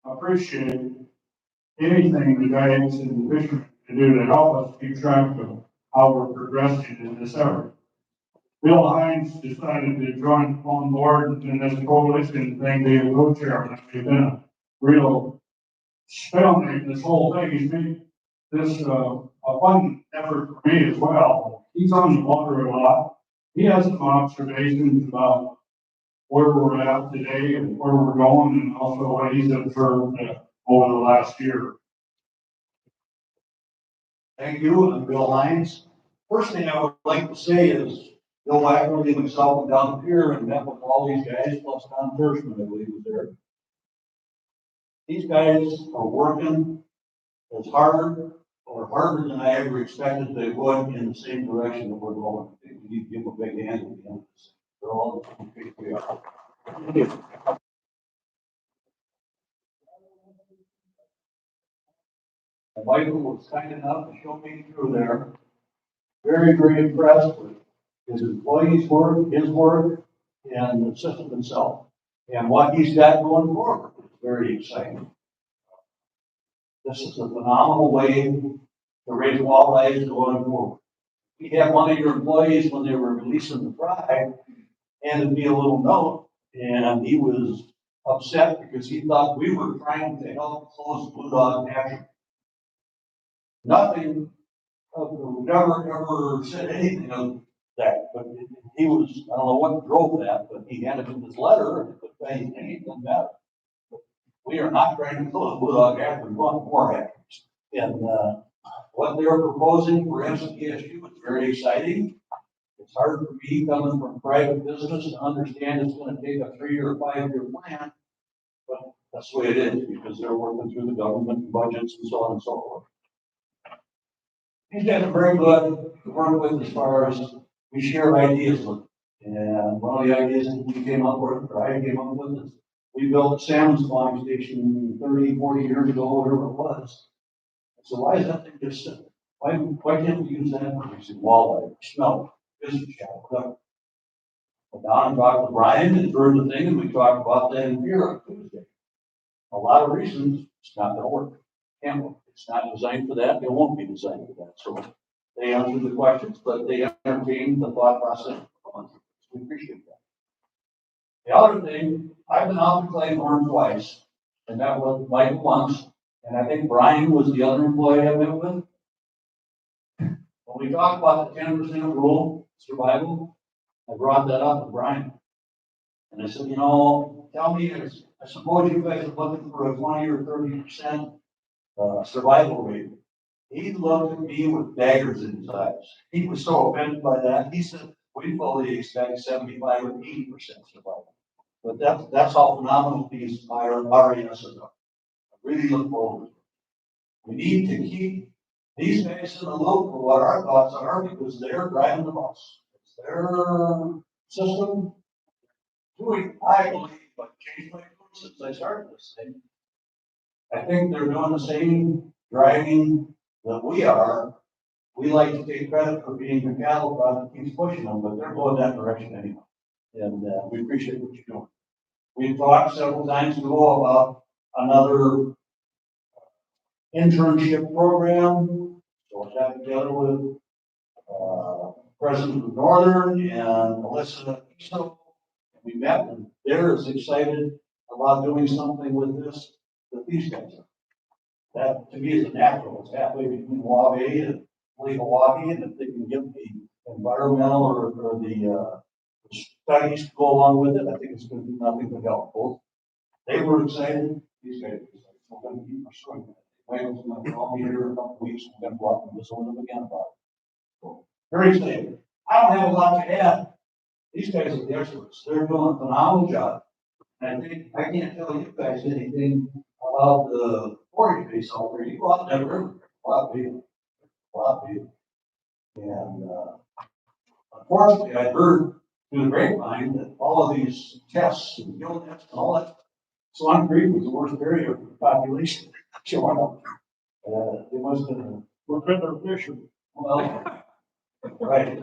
appreciate anything the guys and the fishermen can do to help us keep track of how we're progressing in this effort. Bill Hines decided to join on board in this coalition thing, being a co-chairman. It's been a real stalemate in this whole thing. He's made this, a fun effort for me as well. He's on the water a lot. He has some observations about where we're at today and where we're going, and also what he's observed over the last year. Thank you, I'm Bill Hines. First thing I would like to say is, Bill Wagner and myself went down here and met with all these guys, plus Don Hirschman, I believe, was there. These guys are working as hard or harder than I ever expected they would in the same direction that we're going. We need to give them a big hand at the end of this. They're all the people we are. And Michael was kind enough to show me through there. Very, very impressed with his employees' work, his work, and the system itself. And what he's got going forward is very exciting. This is a phenomenal way to raise walleyes going forward. We had one of your employees, when they were releasing the fry, handed me a little note, and he was upset because he thought we were trying to help close Blue Dog hatchery. Nothing, never said anything of that, but he was, I don't know what drove that, but he handed him this letter, and it could say anything better. We are not trying to close Blue Dog hatchery, we want more hatcheries. And, what they're proposing for MCSU is very exciting. It's hard for me coming from private business to understand it's going to take a 3 or 5 year plan, but that's the way it is because they're working through the government budgets and so on and so forth. He's been very good to work with as far as we share ideas with. And one of the ideas that we came up with, or I came up with, is we built a salmon spawning station 30, 40 years ago, whatever it was. So why is that thing just sitting? Why can't we use that for using walleye, smelt, business channel, whatever? But Don talked to Brian and heard the thing, and we talked about that in here on Tuesday. A lot of reasons it's not going to work. Can't work. It's not designed for that. It won't be designed for that. So they answered the questions, but they entertained the thought process. We appreciate that. The other thing, I've been out to Claiborne twice, and that was Michael once. And I think Brian was the other employee I met with. When we talked about the 10% rule, survival, I brought that up to Brian. And I said, you know, tell me, I suppose you guys are looking for a 20 or 30% survival rate. He looked at me with daggers in his eyes. He was so offended by that. He said, we fully expect 75 or 80% survival. But that's how phenomenal these RESs are. Really look forward to it. We need to keep these guys in the loop for what our thoughts are because they're driving the bus. It's their system. Doing, I believe, but changed my tune since I started this thing. I think they're doing the same driving that we are. We like to take credit for being the cattle prod that keeps pushing them, but they're going that direction anyway. And, we appreciate what you're doing. We've talked several times ago about another internship program. So I got together with, President of Northern and Melissa Easto. We met and they're as excited about doing something with this that these guys are. That to me is a natural. It's halfway between Waukee and Waukee, and if they can get the environmental or the studies to go along with it, I think it's going to do nothing but help. Both they were excited. These guys were excited. So we're going to keep pursuing it. Wales going to call me here in a couple of weeks. We're going to go out and visit with them again about it. So, very excited. I don't have a lot to add. These guys are the experts. They're doing a phenomenal job. And I think I can't tell you guys anything about the forage base out there. You go out that river, a lot of people. And unfortunately, I heard through the grapevine that all of these tests and gill nets and all that, Swan Creek was the worst area for the population showing up. It must have been. We're better fishing. Well, right,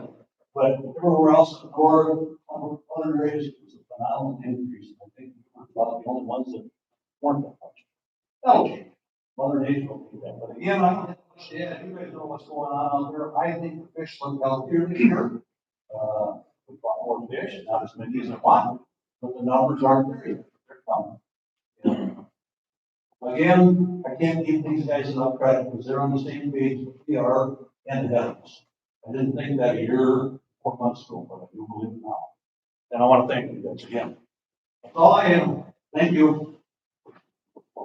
but everywhere else in the core, other areas, it was a phenomenal increase. I think we were about the only ones that weren't that much. That'll change. Mother Nature will do that. But again, I don't have much to add. You guys know what's going on out there. I think the fish look healthier this year. We bought more fish, not as many as I want, but the numbers aren't there yet. They're coming. Again, I can't give these guys enough credit because they're on the same page we are and ahead of us. I didn't think that a year, 4 months ago, but I do believe it now. And I want to thank you guys again. That's all I am. Thank you.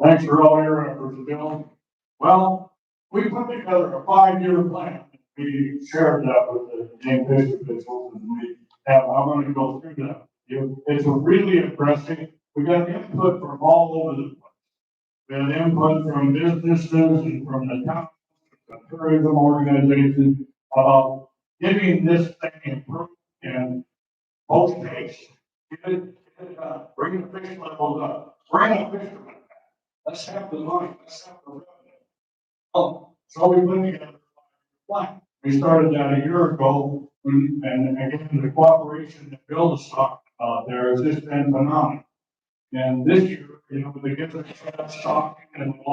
Thanks for all your efforts, Bill. Well, we put together a 5-year plan. We shared that with the game fish officials and we have, I'm going to go through that. It's really impressive. We got input from all over the place. We had input from businesses and from the town, the tourism organizations about getting this thing improved and post haste. Bring the fish levels up. Bring a fisherman back. Let's have the money. Let's have the revenue. Oh, so we put together a plan. We started that a year ago, and again, the cooperation that Bill is talking about there has just been phenomenal. And this year, they get the stock and we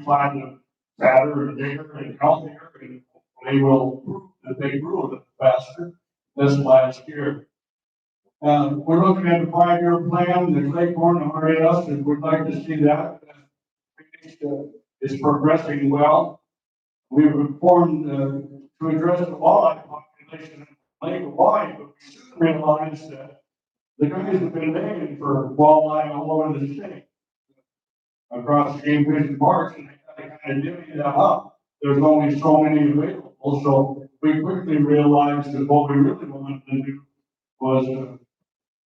find them fatter and bigger and healthier, and they will prove that they grew a little faster this last year. We're looking at the 5-year plan, the Claycorn RAS, and we'd like to see that. It's progressing well. We've informed to address the walleye population in Lake Hawaii, but we soon realized that the guys have been begging for walleye all over the state. Across the game fish parks, and they kind of divvy that up. There's only so many available, so we quickly realized that what we really wanted to do was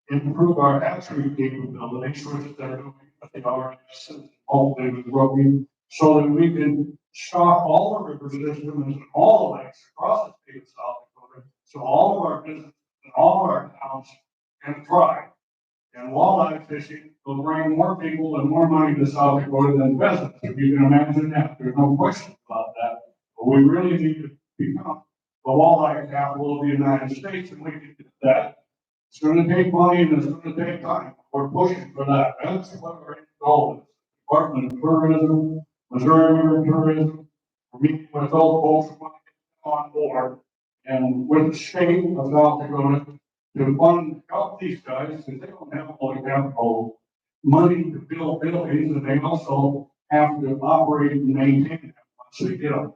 improve our hatchery capabilities, which they're doing with the RS, hopefully with Roby, so that we can stock all the river systems and all the lakes across the state of South Dakota, so all of our businesses and all of our towns can thrive. And walleye fishing will bring more people and more money to South Dakota than pheasants. If you can imagine that, there's no question about that. But we really need to become the walleye capital of the United States, and we can do that. It's going to take money and it's going to take time. We're pushing for that. That's what our goal is. Department of Tourism, Missouri River Tourism, we're meeting with those folks on board, and with the state of South Dakota to fund, help these guys, because they don't have all the capital money to build buildings, and they also have to operate and maintain them once they get them.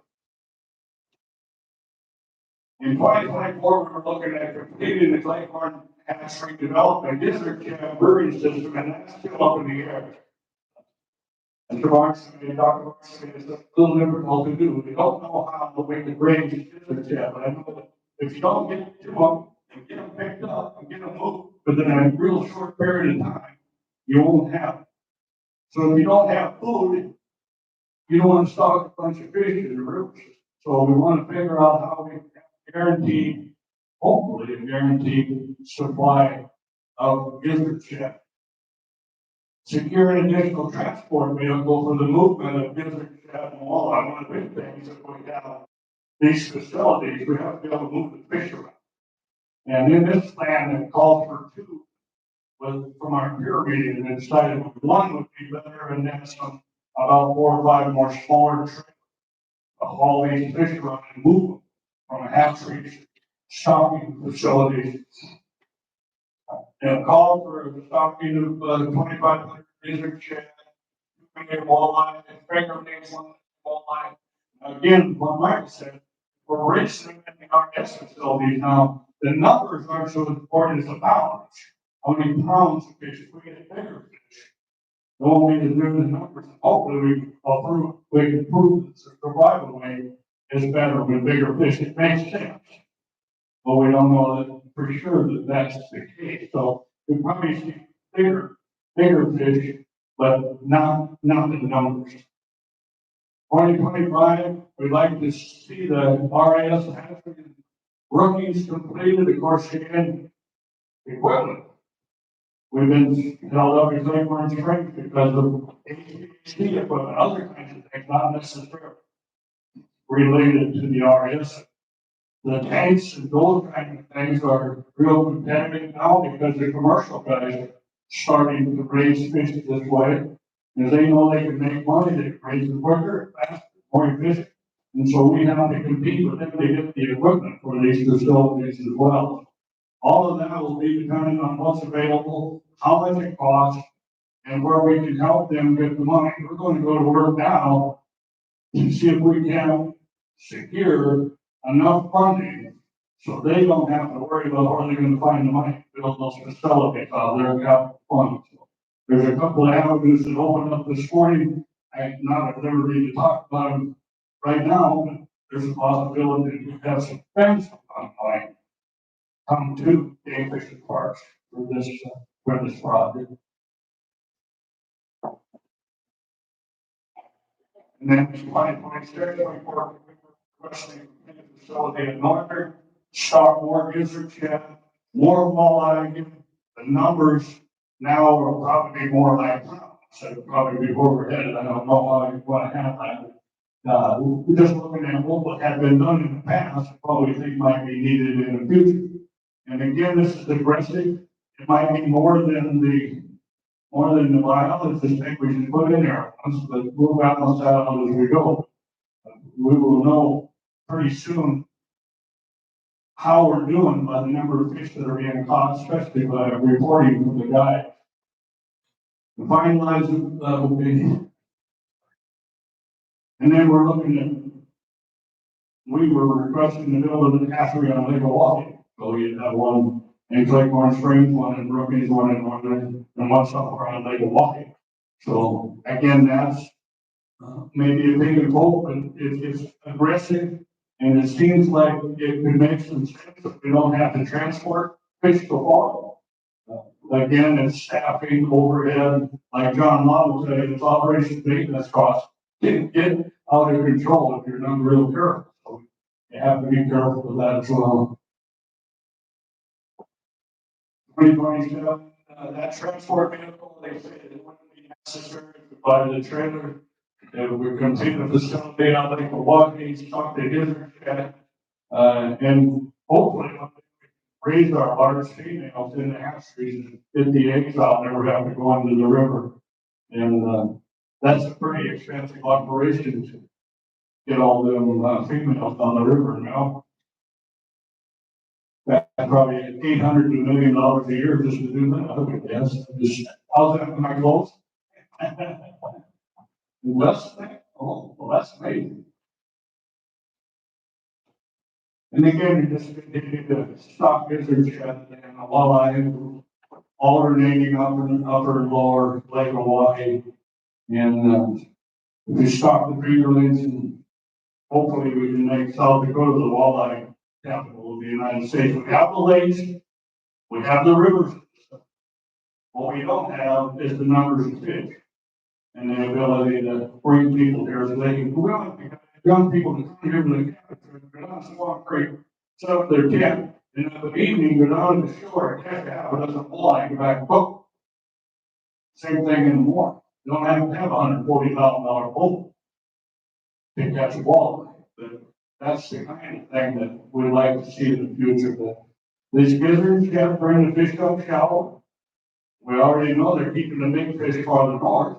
In 2024, we were looking at completing the Claycorn hatchery development district brewery system, and that's still up in the air. And Dr. Marks, it's a little difficult to do. We don't know how to make the grades district yet, but I know that if you don't get to them and get them picked up and get them moved within a real short period of time, you won't have it. So if you don't have food, you don't want to stock a bunch of fish in the river system. So we want to figure out how we guarantee, hopefully, a guaranteed supply of gizzard shad. Secure an additional transport vehicle for the movement of gizzard shad and walleye. One of the big things that we have these facilities, we have to be able to move the fish around. And in this plan, it calls for two, was from our peer meeting, and decided one would be better, and then some, about 4 or 5 more smaller trailers to haul these fish around and move them from a hatchery stocking facilities. And call for the stocking of 2,500 gizzard shad, 2 walleye, and fingerlings on walleye. Again, what Michael said, we're racing in the RS facilities now. The numbers aren't so important as the pounds. How many pounds of fish? If we get bigger fish, it won't be to do the numbers. Hopefully, we can prove that the survival rate is better with bigger fish. It makes sense. But we don't know that for sure that that's the case. So we probably see bigger fish, but not the numbers. 2025, we'd like to see the RIS hatchery rookies completed. Of course, again, equipment. We've been held up in Claiborne Springs because of HVAC equipment, other kinds of things, not necessarily related to the RIS. The tanks and those kinds of things are real competitive now because the commercial guys are starting to raise fish this way. Because they know they can make money, they can raise them quicker, faster, more efficient. And so we have to compete with them to get the equipment for these facilities as well. All of that will be dependent on what's available, how much it costs, and where we can help them get the money. We're going to go to work now to see if we can secure enough funding so they don't have to worry about where they're going to find the money to build those facilities out there and capital funds. There's a couple of avenues that opened up this morning. I'm not at liberty to talk about them right now, but there's a possibility to have some fence online come to game fishing parks for this project. And then 2026, we're requesting a facility in Northern, stock more gizzard shad, more walleye. The numbers now will probably be more like pounds, so it'll probably be overhead. I don't know how you want to have that. We're just looking at what had been done in the past, what we think might be needed in the future. And again, this is aggressive. It might be more than the biologists think we should put in there, but we'll balance that out as we go. We will know pretty soon how we're doing by the number of fish that are being caught, especially by reporting from the guide. The finalizing will be, and then we're looking at, we were requesting to build a hatchery on Lake Milwaukee. So we have one in Claiborne Springs, one in Brookings, one in Northern, and one somewhere on Lake Milwaukee. So again, that's maybe a big hope, but it's aggressive. And it seems like it could make some sense if we don't have to transport fish to fall. Again, it's staffing, overhead, like John Law said, it's operation maintenance costs. Get out of control if you're not real careful. So you have to be careful with that as well. 2027, that transport vehicle, they say it wouldn't be necessary to buy the trailer. We complete the facility on Lake Milwaukee, stock the gizzard shad, and hopefully raise our large females in the hatcheries and 50 eggs out, never have to go into the river. And that's a pretty expensive operation to get all them females on the river now. That's probably $800 to $1 million a year just to do that. I would guess. How's that? Am I close? Less than that? Oh, well, that's amazing. And again, you just continue to stock gizzard shad and a walleye, alternating upper and lower Lake Milwaukee. And if you stock the fingerlings, and hopefully we can make South Dakota the walleye capital of the United States. We have the lakes, we have the rivers. What we don't have is the numbers of fish and the ability to bring people here so they can go out. young people to come here to the campus, go down to Swan Creek, set up their tent, and in the evening, go down to the shore, catch a half a dozen walleye, go back and cook. Same thing in the morning. You don't have to have $140,000 boat to catch a walleye. But that's the kind of thing that we'd like to see in the future, that these gizzards got to bring the fish up shallow. We already know they're keeping the big fish farther north.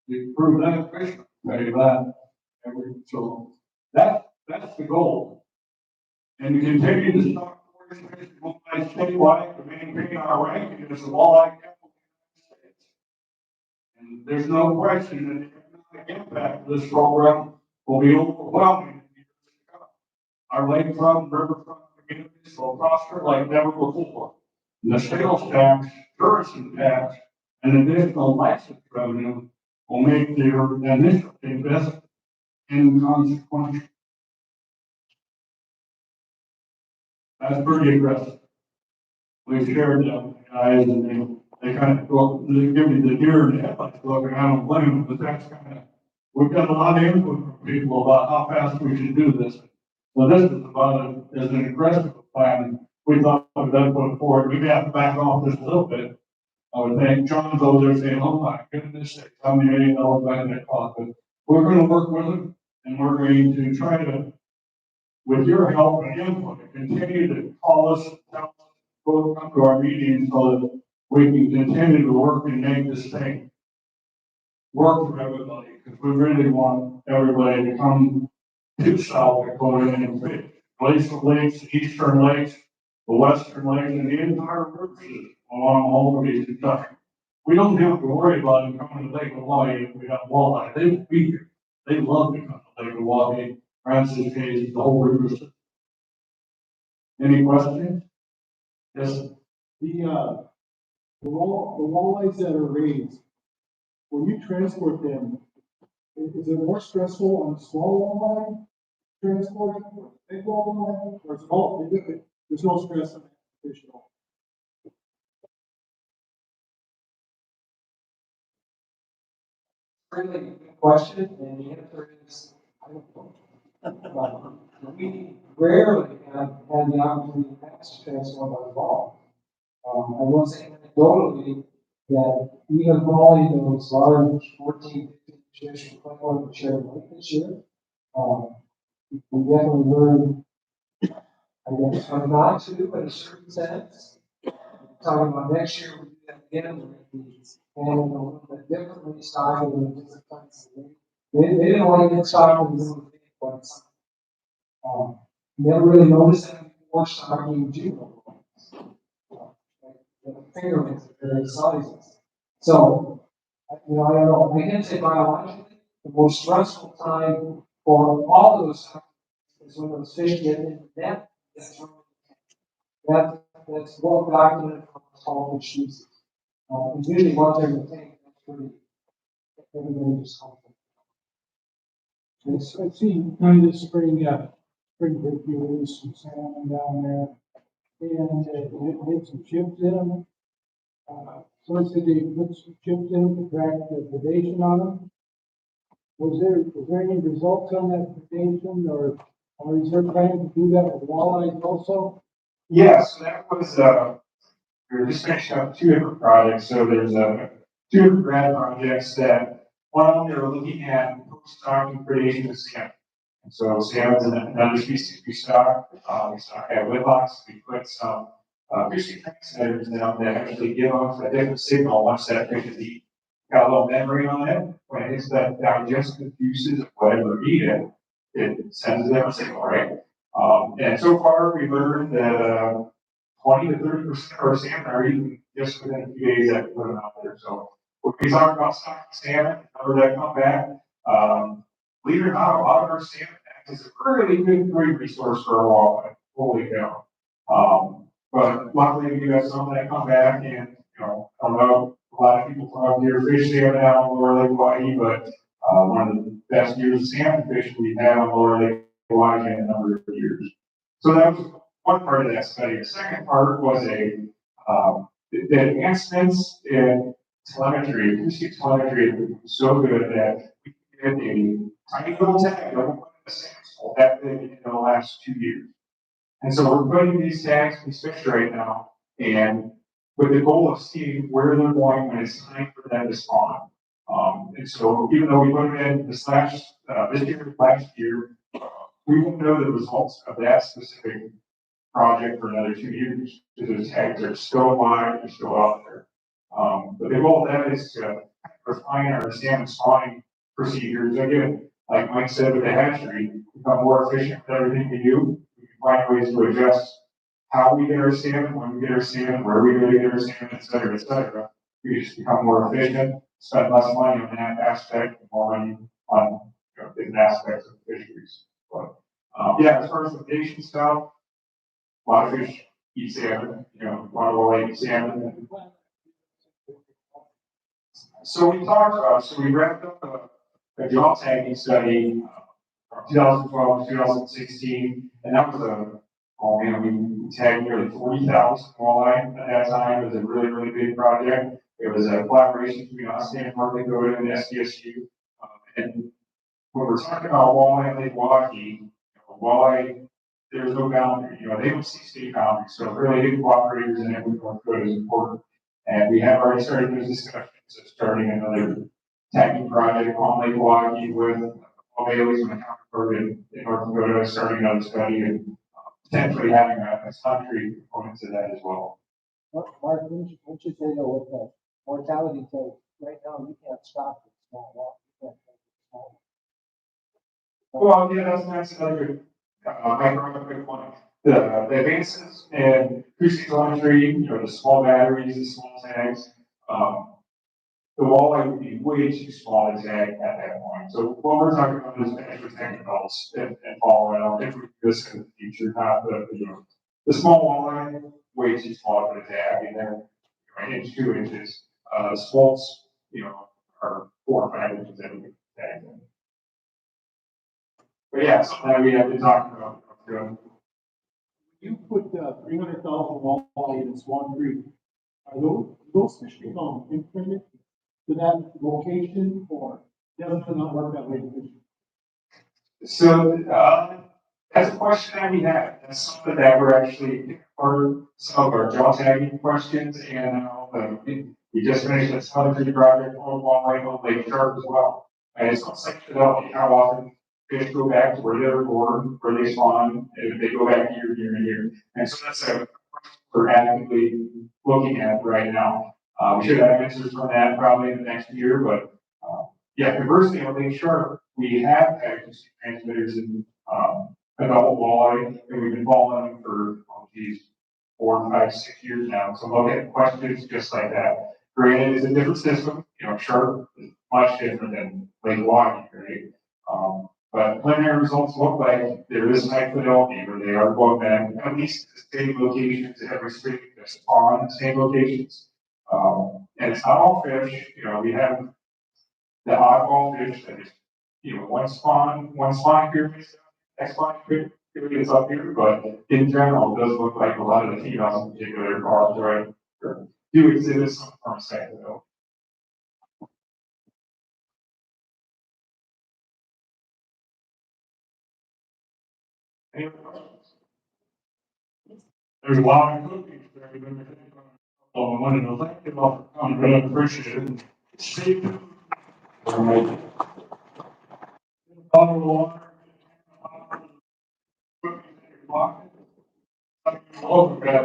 We prove that fish, maybe that. So that's the goal. And to continue to stock fish statewide to maintain our ranking as a walleye capital of the United States. And there's no question that the economic impact of this program will be overwhelming in the years to come. Our lakefront, riverfront communities will prosper like never before. And the sales tax, tourism tax, and additional license revenue will make their initial investment inconsequential. That's pretty aggressive. We shared that with the guys, and they kind of go, they give me the deer in the headlights look, and I don't blame them, but that's kind of, we've got a lot of input from people about how fast we should do this. So this is about it as an aggressive plan. We thought we'd better put it forward. We have to back off this a little bit. I would think John's over there saying, oh my goodness, how many $1 million back that cost, but we're going to work with them, and we're going to try to, with your help and input, continue to call us, tell us, go come to our meetings so that we can continue to work and make this thing work for everybody, because we really want everybody to come to South Dakota and fish. Glacial lakes, eastern lakes, the western lakes, and the entire river system along all of these Kentucky. We don't have to worry about them coming to Lake Hawaii if we have walleye. They will be here. They love to come to Lake Hawaii, Francis Cave, the whole river system. Any questions? Yes. The walleyes that are raised, when you transport them, is it more stressful on the small walleye transporting or big walleye, or is it all, there's no stress on the fish at all? Really good question, and the answer is, I don't know. We rarely have had the opportunity to pass transport by ball. I will say anecdotally that even hauling those large 14, 15 fish from Clearwater to Cherry Lake this year, we definitely learned, I guess, from not to, in a certain sense. Talking about next year, we do that again, we're going to be handling a little bit differently, style in different places. They didn't want to get stopped in the middle of the day, but never really noticed that before starting juvenile. The fingerlings of various sizes. So, I don't know, I can say biologically, the most stressful time for all of those is when those fish get in the net. That's well documented from all fish species. Usually once they're in the tank, that's pretty, everybody just comfortable. I've seen kind of spring break, you release some salmon down there, and it hit some chips in them. So I said they put some chips in them to track the predation on them. Was there any results on that predation, or is there plan to do that with walleyes also? Yes, that was, we were just finishing up two different projects. So there's two different grad projects that one of them they were looking at post-stocking predation of salmon. And so salmon is another species we stock. We stock at Whitlocks. We put some fishing transmitters down that actually give off a different signal once that fish is eaten. Got a little memory on it. When it hits that digestive juices of whatever you eat it sends a different signal, right? And so far we learned that 20 to 30% of our salmon are eaten just within a few days after putting them out there. So when we talk about stocking salmon, whenever that come back, believe it or not, a lot of our salmon is a really good breed resource for our walleye. Holy cow. But luckily we got some that come back, and I don't know, a lot of people from up here fish salmon out on Lower Lake Hawaii, but one of the best years of salmon fish we've had on Lower Lake Hawaii in a number of years. So that was one part of that study. The second part was the advancements in telemetry, acoustic telemetry, was so good that we could get a tiny little tag, like the same asphalt that big in the last 2 years. And so we're putting these tags, these fish right now, and with the goal of seeing where they're going when it's time for them to spawn. And so even though we put them in this last year, we won't know the results of that specific project for another 2 years, because those tags are still alive, they're still out there. But the goal of that is to refine our salmon spawning procedures. Again, like Mike said with the hatchery, become more efficient with everything we do. We can find ways to adjust how we get our salmon, when we get our salmon, where we go to get our salmon, et cetera, et cetera. We just become more efficient, spend less money on that aspect, and more money on, different aspects of fisheries. But, yeah, as far as the patient stuff, a lot of fish eat salmon, a lot of walleye eat salmon. So we wrapped up a jaw tagging study from 2012 to 2016, and that was we tagged nearly 40,000 walleye at that time. It was a really, really big project. It was a collaboration between us and North Dakota and SDSU. And when we're talking about walleye in Lake Waukee, walleye, there's no boundary, they don't see state boundaries, so really good cooperators in it with North Dakota is important. And we have already started those discussions of starting another tagging project on Lake Waukee with Bailey's and the county in North Dakota, starting another study and potentially having a country component to that as well. Mark, wouldn't you say though, with the mortality rate, right now, you can't stop it, it's not walk, you can't make it small. Well, yeah, that's another microeconomic one. The advances in acoustic telemetry, the small batteries, the small tags, the walleye would be way too small to tag at that point. So what we're talking about is extra technicals and following up if we do this in the future, not the small walleye, way too small for the tag, and they're an inch, 2 inches. The smalls, are 4 or 5 inches that we can tag them. But yeah, something that we have been talking about. You put 300,000 walleye in Swan Creek. Are those fish become imprinted to that location, or does it not work that way? So, that's a question that we have. That's something that we're actually, for some of our jaw tagging questions, and we just finished a telemetry project on Lake Sharp as well. And it's on site fidelity, how often fish go back to where they were born, where they spawn, and they go back year, year, and year. And so that's a question we're actively looking at right now. We should have answers from that probably in the next year, but, yeah, conversely, on Lake Sharp, we have accuracy transmitters in, adult walleye, and we've been following them for, 4, 5, 6 years now. So look at questions just like that. Granted, it's a different system, Sharp is much different than Lake Waukee, right? But preliminary results look like there is high fidelity where they are going back at least to the same locations every spring that's on the same locations. And it's not all fish, we have the oddball fish that is, one spawn period, next spawn period is up here, but in general, it does look like a lot of the females in particular are, do exhibit some form of sex though. Any other questions? There's a lot of cookies there. I wanted to thank you all for coming, really appreciate it. Steve. Bottle of water. Cookies in your pocket. Oh, God.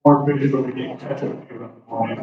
More videos we can catch up to.